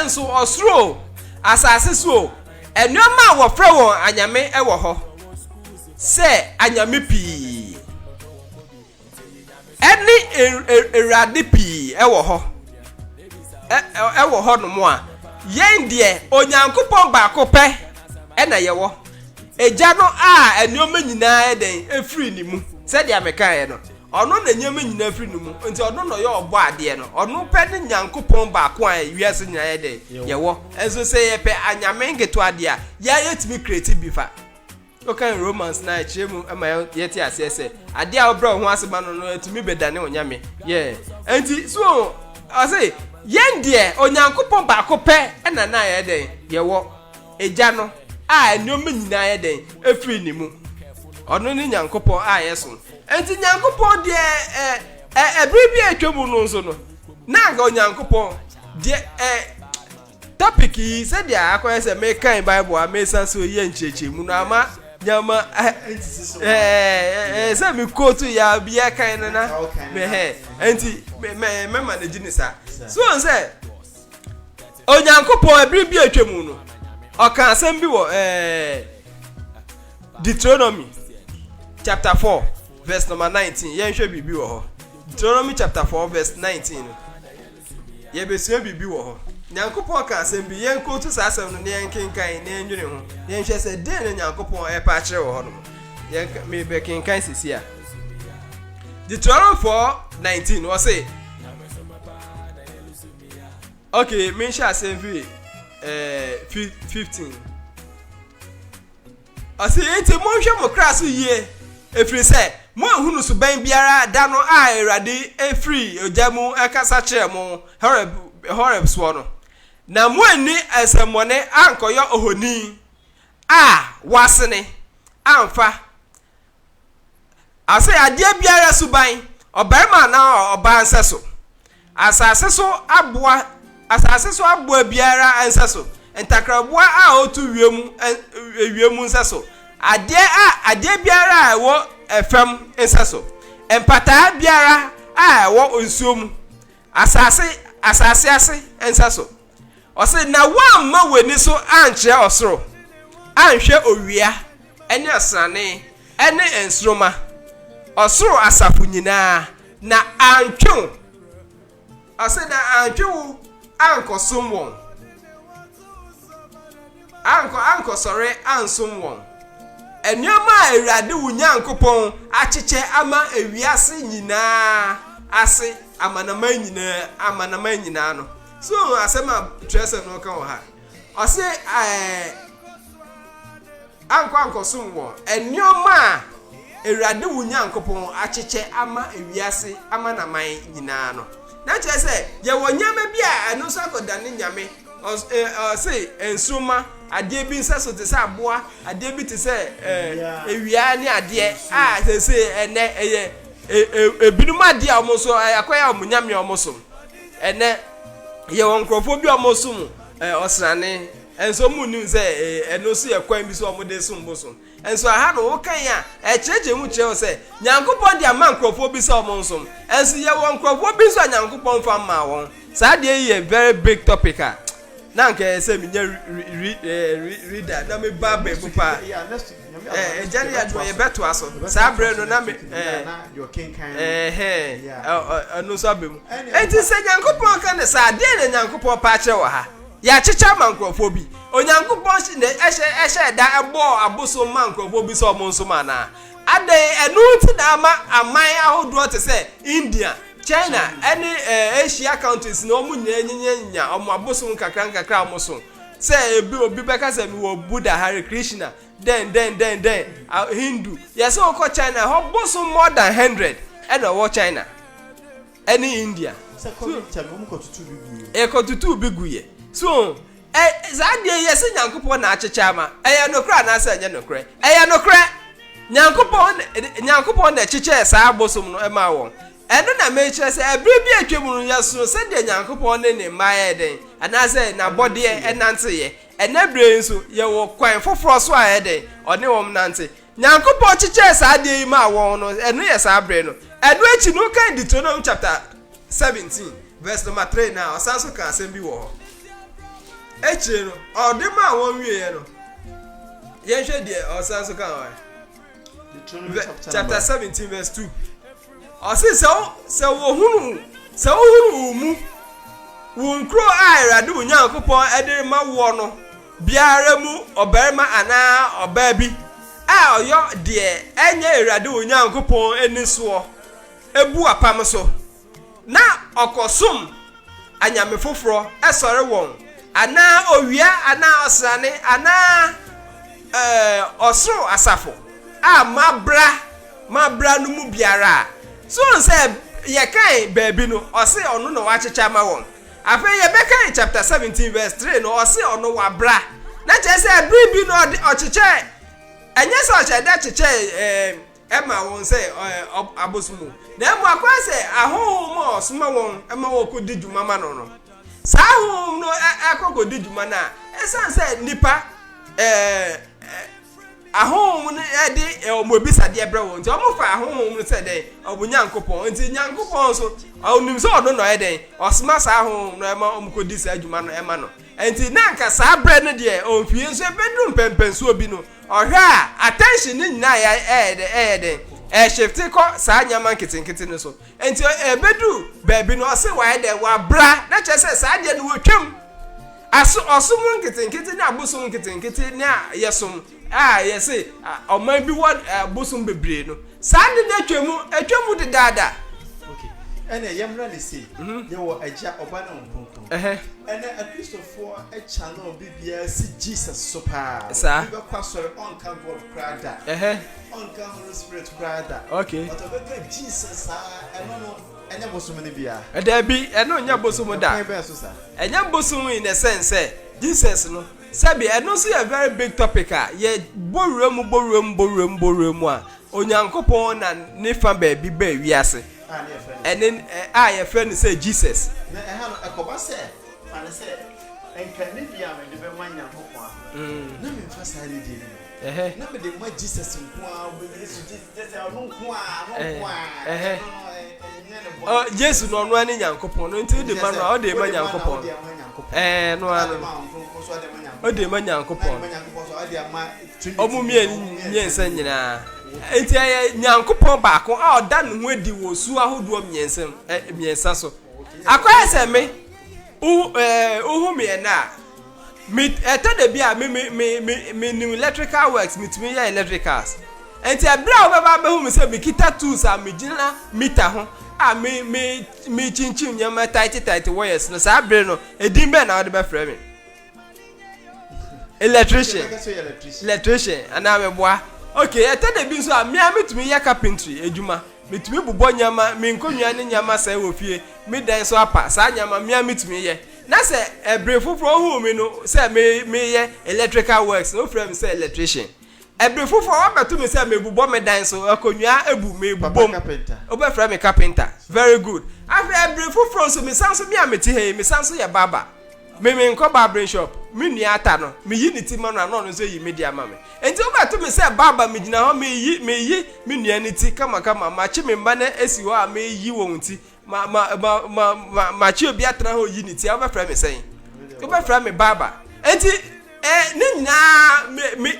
S3: nso osro asase so enoma wo frɛ won anyame e wo ho say anyame pii eni erade pii e wo ho no mo a yen de onyankopɔn baako pɛ e na ye wo eja no enoma nyinaa den efiri ni mu se de ameka ye no ono na nyama nyina afiri no mu nti ono no ye obo ade no ono pɛ ne nyankopɔn baako a wiase nyina ye de ye wo enso se ye pɛ anyame ngeto ade a ya yetimi create bifa okay Romans na chemu ama yeti asese ade a obra ho aseba no etimi bedane onyame yeah enti so I say yen de onyankopɔn baako pɛ na ye de ye wo eja no nyoma nyina ye de afiri ni mu ono ne nyankopɔn yeso enti nyankopɔn de ebribi atwamu no nso no na nga nyankopɔn de topic yi se dia akoye se me kan bible a me san so ye ncheche mu no ama nyama se me quote ya bia kan na me enti me manage ni sa so on say onyankopɔn ebribi atwamu no o kan asem bi wo Deuteronomy chapter 4 verse number 19 yen hwe bibi wo ho Deuteronomy chapter 4 verse 19 ye besu bibi wo ho nyankopɔn ka asem bi yen ko tu sasem no yen kenkan na enwere ho yen hwe se den na nyankopɔn e pa kire wo ho no yen me be kenkan sisi a Deuteronomy 4:19 wo say okay me sha asem fi 15 ase enti mo hwe mo kra so yie efiri se mo hunu so ban biara da no erade efiri ojamu akasa kire mo horeb so no na mo ani asemone ankoyo ohoni wasene amfa ase ade biara so ban obarima na oba anseso asase so aboa biara anseso entakraboa otu wiemu nseso ade biara wo efem nseso empata biara wo nsuom asase ase nseso o se na wa ma weni so anche osoro anhwe owia ene asane ene ensroma osoro asafu nyina na antwe o se na antwe ankosom won anko sore ansom won enyoma erade wunyankopon acheche ama ewiase nyina ase amanama nyina no so asema trese no kan ha o se anko som won enyoma erade wunyankopon acheche ama ewiase amanaman nyina no na chese ye wonyama bia eno so akodane nyame o se ensuma ade bi nseso te se aboa ade bi te se ewia ni ade se ene eye ebinum ade a omoso akoya omunyame omoso ene ye wonkrofo bi omoso mu osrane enso mu nim se eno so ye kwan bi so omode so mboso enso aha no wokan ya echeche mu kire se nyankopon dia man krofo bi so omonso enso ye wonkrofo bi so nyankopon fa ma won sa de ye very big topic na nke se minya reader na me ba be pupa ejani ya do ye beto aso sa bre no na me anu so abem enti se Nyankopɔn ka ne sa de ne Nyankopɔn pa kye wo ha ya chicha mankrofo bi Onyankopɔn shi ne ehye da ebo aboso mankrofo bi so mo nso ma na ade enu ti na ama aman ahodo te se India China any Asia countries no mu nya omo aboso kakra omoso se ebi obi beka se mi wo Buddha Hare Krishna then Hindu yes o ko China ho boso more than 100 and wo China any India
S2: se ko chamo ko tutu biguye
S3: ko tutu biguye so zadie yes Nyankopɔn na achecha ma nokra na se nya nokra nokra Nyankopɔn na achecha sa aboso no e ma won eno na me kire se ebri bi atwemu no yeso se de Nyankopɔn ne maaye den ana se na body enante ye enabre nso ye wo kwan foforo so a ede one wom nante Nyankopɔn chiche sa de ma won no eno ye sa abre no eno echi no kan Deuteronomy chapter 17 verse number 3 na osanso kan asem bi wo echi no ode ma won wie ye no ye hwe de osanso kan wa Deuteronomy chapter 17 verse 2 Ose se wo hunu mu won kro airade Onyankopɔn edere ma wo no biara mu obarima ana oba bi a oyo de enye irade Onyankopɔn eniso ebu apam so na okosom anyame foforo esore won ana owia ana osrane ana osro asafo a mabra no mu biara so say ye kan baby no o say ono no wa checha ma won afa ye be kan chapter 17 verse 3 no o say ono wa bra na che say bribi no o cheche enye so che da cheche ma won say abosumu na mu akwa say ahon mo osuma won ma wo ko di djuma ma no sa ahon no akoko di djuma na esan say nipa ahom ne ede omobisa de ebre won nti omofa ahom ne se den obunyankopon nti nyankopon so onim so odo no eden osma sa ahom no ema omkodi sa adwuma no ema no nti na nka sa abre ne de omfie nso ebedum pempenso obi no ohwe a attention ne nyina ya eden shifti ko sa nyama nkitinkiti ne so nti ebedu baby no se wa eden wa bra na che se sa de no wotwam osum nkitinkiti na abusum nkitinkiti na yesum yes o man bi what bosum bebre no sande na atwemu de dada
S2: okay ene yemra ne say ye wo agya oba na onkonkon ene a Christopher a channel bibia si Jesus so pa
S3: bi
S2: kwa sore on kan God prada on kan Holy Spirit prada
S3: okay
S2: but obeka Jesus no enya bosum ne bia
S3: da bi eno nya bosum da enya bosum in the sense Jesus no sabi eno so a very big topic ye boruem a Onyankopɔn na ne fa ba bi ba wiase enen ye friend say Jesus
S2: na ha no ekoba se ane se enka ne bia me de be Nyankopɔn na me fa sa ne di na me de ma Jesus nko a be Jesus no nko a
S3: Jesus no no ani Nyankopɔn no nti de ma no o de ma Nyankopɔn no ano o de ma Nyankopɔn omu miense nyina enti aye Nyankopɔn baako a oda ne ho adi wo su ahodo miensa so akwai se me uhu me na me eto de bia me new electrical works mitimi ya electricals enti abra obeba behu me se me kita tools a me gina meter ho a me chinchin nyama tight wires no sa abre no edin be na ode be frame me electrician ana me boa okay eto de bi so a me mitimi ya carpentry ejuma mitimi bubo nyama me nkonua ne nyama sai wo fie me dan so apa sa nyama me mitimi ye na se ebre foforo hu me no se me ye electrical works no frame say electrician ebre foforo abeto me say me bubo me dan so akonua ebu me bubom obe frame carpenter very good afi ebre foforo so me sanso me ameti he me sanso ye baba me nko barber shop me nua ata no me yi ni ti ma no no so yi media ma me enti obeto me say baba me gina ho me yi me nua ni ti kama ma chi me mba na esi ho a me yi wo nti ma chi obi atra ho yi ni ti obe frame say Oba fra me baba. Enti ne na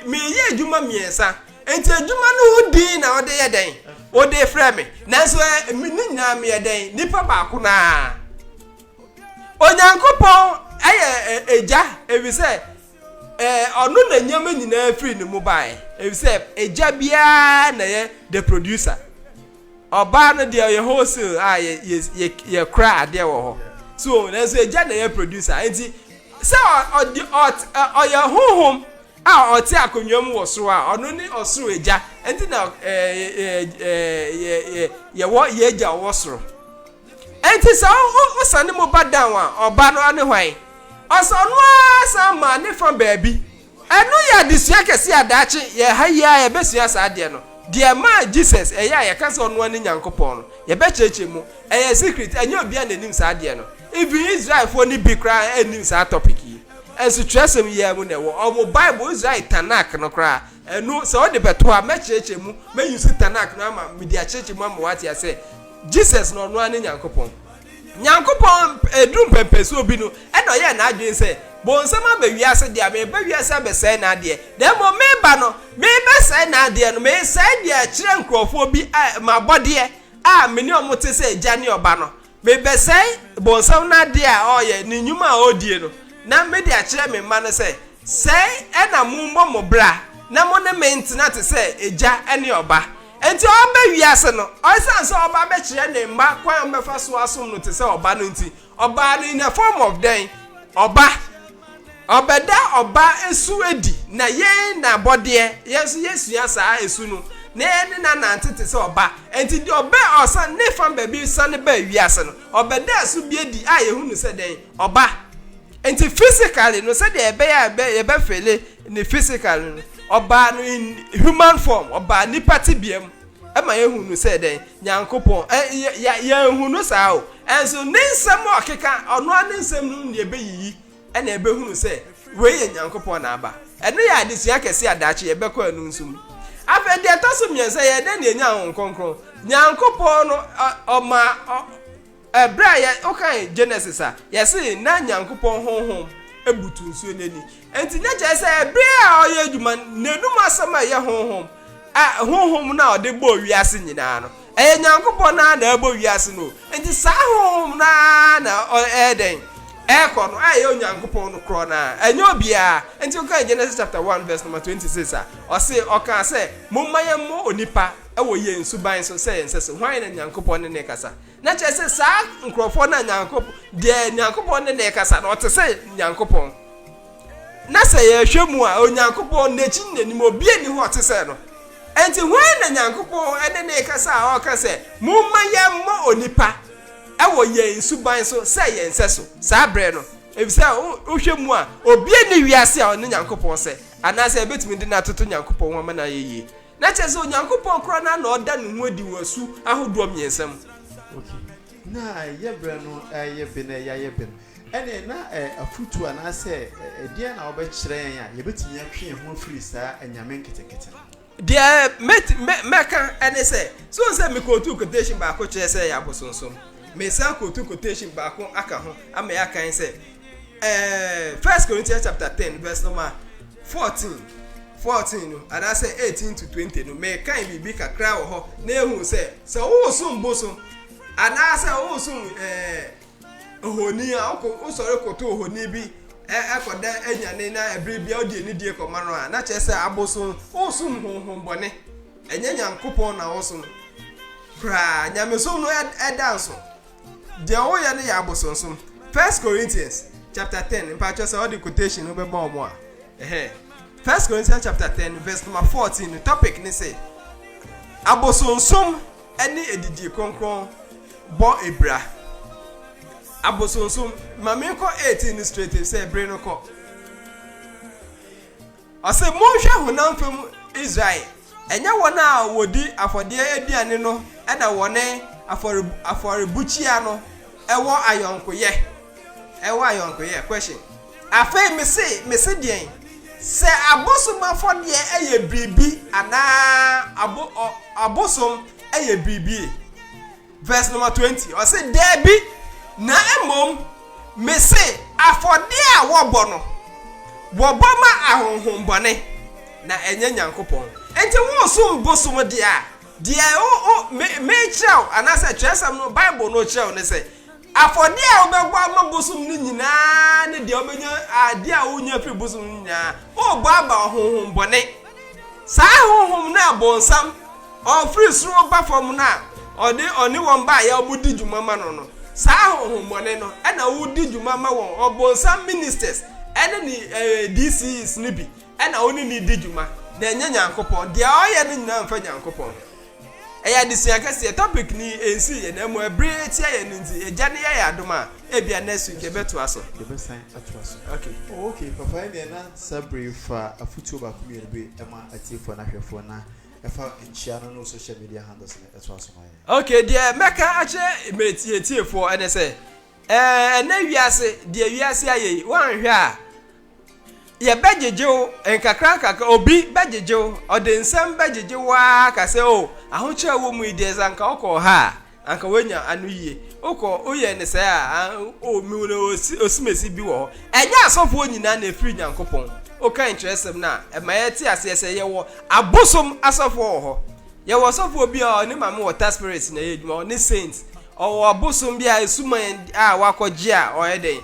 S3: me ye adwuma miensa. Enti adwuma no hudi na ode ye den. Ode fra me. Nanso ne nyina me ye den. Nipa ba ko na. Onyankopon aye eja ebise onu na nyama nyina free ne mobile. Ebise eja bia na ye the producer. Oba no de ye wholesale ye cry ade wo ho. So nanso eja na ye producer. Enti se o ye honhom a oti akonwam wo so a onu ni osoro eja. Enti na ye eja wo soro. Enti sa o sane mo badan a oba no ane hwan oso no asa ma ne from baby enu ya disua kese adachi ye haya ye besua sa ade no de ma Jesus eya ye kan se ono ane Nyankopon no ye be cheche mu eye secret enya obi ananim sa ade no even Israel for ni bi kra anim sa topic yi enso twesem ye mu ne wo omo Bible Israel Tanak no kra enu se o de beto a me cheche mu me use Tanak no ama me dia cheche mu ama what ya say Jesus no no ane Nyankopon edrum pempeso obi no e no ye na adwen se bo nsama ba wiase dia me ba wiase abese na ade dem mo me ba no me bese na ade no me sai dia kire nkrofo bi ma bode a me ni omote se eja ni oba no me bese bo nsam na ade a oye ni nyuma a odie no na me dia kire me ma no se sai e na mumbo mo bra na mo ne maintenance te se eja ene oba enti oba wiase no osan so oba be kire ne mba kwan be fa so asom no te se oba no nti oba no in a form of den oba obeda oba esu edi na ye na bode yesu asa esu no na ene na nante te se oba enti di oba osan ne fam ba bi san ba wiase no obeda esu bi edi a ye hunu se den oba enti physically no se de ebe ya be fele ni physically no oba no in human form oba ni party biem ema ye hunu se den Nyankopon ya hunu sa o enso ne nsem okeka ono ane nsem no ne ebe yiyi ena ebe hunu se we ye Nyankopon na aba eno ya adesua kese adachi ebe ko anu nsum afa de toso miensa ye de ne nya hon konkron Nyankopon no oma ebra ye okan Genesis a yesi na Nyankopon honhom ebutu nsuo neni enti ne je se ebra oye adwuma nenum asama ye honhom honhom na ode bo wiase nyina no Nyankopon na ebo wiase no enti sa honhom na eden ekọ no aye Nyankopon no kro na enye obia enti okan Genesis chapter 1 verse number 26 a ose okan se mommaye mo onipa ewo ye nsuban so se yense hwan na Nyankopon ne kasa na che se sa nkrofo na Nyankopon ne kasa na otese Nyankopon na se ye hwemu a Nyankopon ne chi nanim obi ani ho otese no enti hwan na Nyankopon ne kasa a o kase mommaye mo onipa ewo ye nsuban so se yense so sa bre no ebisa ohwemu a obi ani wiase a ne Nyankopon se anase betumi de na toto Nyankopon ho ma na yeye na che se Nyankopon kro na oda no ho di wasu ahodo miensam
S2: okay na ye bre no ye be na ye be ene na afutu anase dia na obekire yan a ye betumi atwe ho free sa anyame nketekete
S3: dia meka ene se so nse me ko tu quotation ba ko che se ya bosonsom me sa ko tu quotation ba ko aka ho ama ya kan se 1 Corinthians chapter 10 verse number 14 no and I say 18 to 20 no me kan bibi kakra wo ho na ehu se wo sum bosom and I say wo sum ohoni a wo sore ko to ohoni bi ekoda enyane na ebri bia odi ni die koma no a na che se abosom wo sum honhom bone enye Nyankopon na wo sum kra nyamesom no edanso de wo ye ne ya abosom 1 Corinthians chapter 10 in purchase all the quotation no be bon mo a 1 Corinthians chapter 10 verse number 14 the topic ni say abosonsom ene edidi konkron bo ebra abosonsom mame ko 18 straight say ebre no ko o say monhwe honam fam Israel enya wona wodi afode aduane no ena wone aforebuchia no ewo ayonkoye question afei me se dien se abosom afode eye bribi ana abosom eye bribi verse number 20 o say debi na emom me say afode a wobo ma ahonhom bone na enye Nyankopon enti wo sum bosum de me chao anasa chesam no Bible no chao ne say afode a obegwa ma bosum ni nyina ne de obenya ade a wonya fi bosum nyina o ba ahonhom bone sa ahonhom na bonsam o free suru ba fom na oni won ba ya obudi djuma ma no sa ahonhom bone no e na wudi djuma ma won obonsam ministers ene ni DC snibi e na oni ni djuma na nya Nyankopon de oye ni nyina mfa Nyankopon eya disia kase topic ni ensi ye na mo ebreti ye nti eja ne ye adoma e bia next week e beto aso
S2: e be sign atwaso
S3: okay
S2: okay papa e na sabre fa afutu ba ku be ema atifo na hwefo na efa nchia no social media handles na atwaso ma
S3: okay de meka ache metie tiefo ene se na wiase de wiase aye wan hwe a ye bejejew enkakra obi bejejew odensem bejejew wa ka se o ahoche wo mu ide zanka okọ ha anka wenya anuye okọ oye ne se a o mi wo osimesi bi wo enya asofo nyina na efiri Nyankopon o kan interesem na e ma ye ti ase se ye wo abosom asofo ho ye wo asofo bi a oni mama water spirit na ye djuma oni saint o abosom bi a esuman a wakoje a o yeden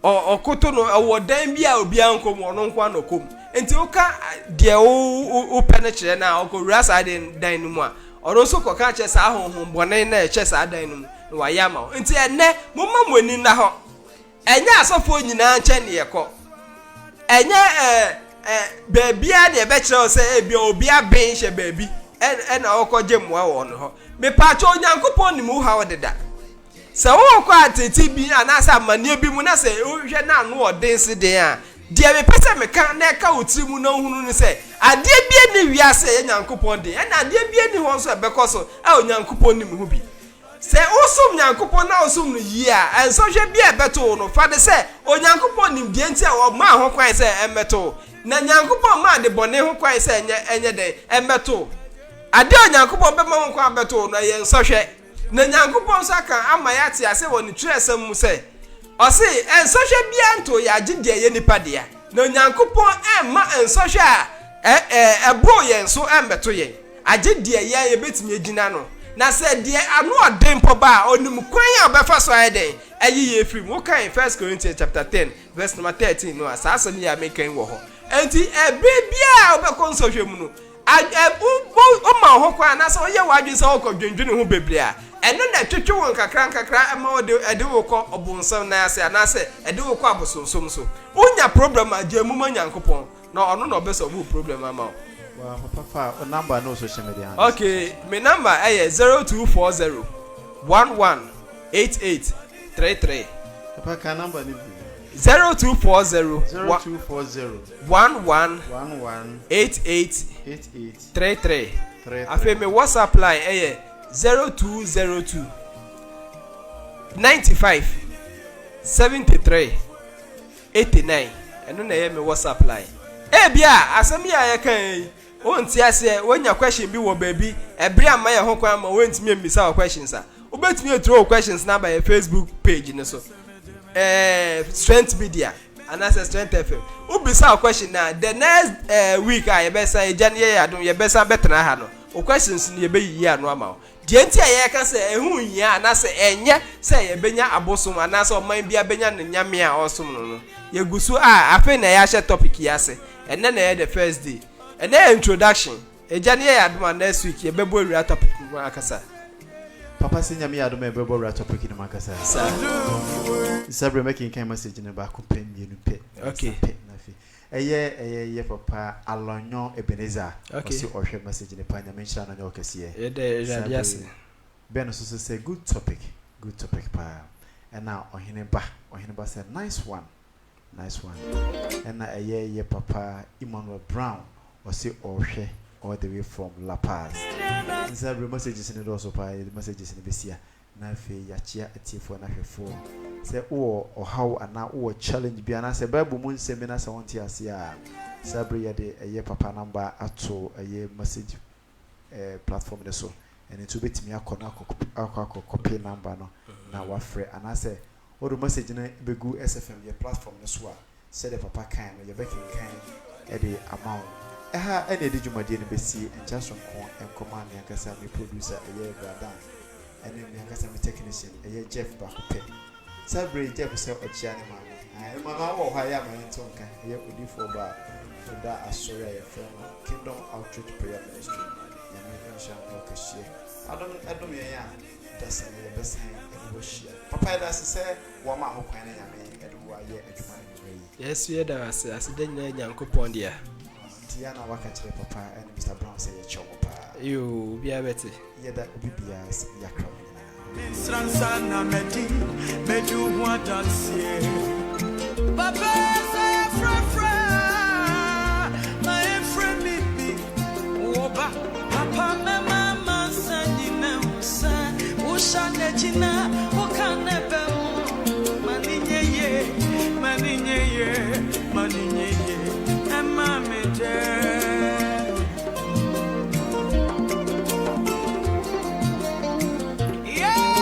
S3: okoto no awodan bi a obi ankom ono nkwa no kom enti oka de o penechire na okowura sa dan no mu a ono so koka che sa ahonhom bone na che sa dan no mu no wa yama enti enne momma moni na ho enya asofo nyina nche ne yeko enye baabia de be kire o se ebi obi aben hye baabi na okoje moa wo no ho me pa cho Nyankopon ni mu ha odeda se wo kwa ateti bi anasa manie bi mu na se ohwe na anu odense den a de me pese me kan na ka otiri mu na hunu ni se ade bi ni wiase Nyankopon den na ade bi ni ho so ebekoso a Nyankopon ni mu hu bi se osum Nyankopon na osum no yi a enso hwe bi ebeto no fa de se Nyankopon ni de nti a wo ma ho kwan se emeto na Nyankopon ma de bone ho kwan se enye den emeto ade Nyankopon be ma ho kwan beto no ye enso hwe na Nyankopon saka ama ya ti ase woni tresem mu se o se ensohwe bia nto ya gide ye nipa de ya na Nyankopon ma ensohwe a ebo ye nso embeto ye agide ye betimi agina no na se de anu odem po ba onim kwan ya obefa so ayeden ayi ye free wo kan 1 Corinthians chapter 10 verse number 13 no asase ni ya mekan wo ho enti bia obekon sohwe mu no o ma ho kwa na so ye wadwe se okodwendwene ho bebre a eno na twetwe won kakra ema ode wokọ obonsam na ase anase ede wokọ abosonsom so unya problem ajamu ma Nyankopon na ono na obeso bu problem ama
S2: wa papa fa o number no social media
S3: okay my number is 0240 118833
S2: papa ka number ni
S3: 0240 118833 afi me WhatsApp line 0202 95 73 89 eno na ye me WhatsApp line bia asem ya ye kan onti ase wonya question bi wo baabi ebre ama ye ho kwan ma wontimi emisa questions a obetimi throw questions na by Facebook page ne so Strength Media and that's Strength FM ubisa question na the next week a ye be say January adom ye be say betra ha no o questions ni ye be yi anu ama de enti a ye ka say ehun hia na say enye say ye benya abosom na say oman bia benya ne nyame a osom no ye gusu afi na ya she topic ya se enne na ye the first day enne introduction January adom next week ye be bo ria topic mu akasa
S2: papa sinya mi adom e be bo ria topic ni makasa sabre making kind message ni ba ko pen mienu pe
S3: okay
S2: eye papa Alonyo Ebenezer osi ohwe message ni pa nya mention na okese
S3: ye de radiasi
S2: ben so say good topic pa and now ohene ba say nice one and na eye papa Emmanuel Brown osi ohwe all the way from La Paz nsabre messages ni do so pa messages ni besia na fe yachia atifo na hwefo se o how ana o challenge bia na se bible mu nsemi na se wonti ase a sabre ye de eye papa number ato eye message platform de so ene to betimi akona copy number no na wafre ana se Or the message in a begu SFM your platform no so said the papa kind or your baking kind at the amount. Any did you my dear BC and just from corn and command Yankasami producer a year Bradan and then Yankasami technician a year Jeff Bakupe. Celebrate Jeff self a Chinaman. I mamma or higher my tonka, a year with you for bar for that I saw a film Kingdom Outreach Prayer Ministry. I don't mean, that's the best hand and wish. Papa, that's to say, one man who can and who are yet.
S3: Yes, we had us as a dinner, Yanko Pondia.
S2: Tiana Wakati, Papa, and Mr. Brown say, Chopa.
S3: You be a better.
S2: Yeah, that would be as Yakram.
S4: Sansana Medi, Medu Wadansi. Papa, say,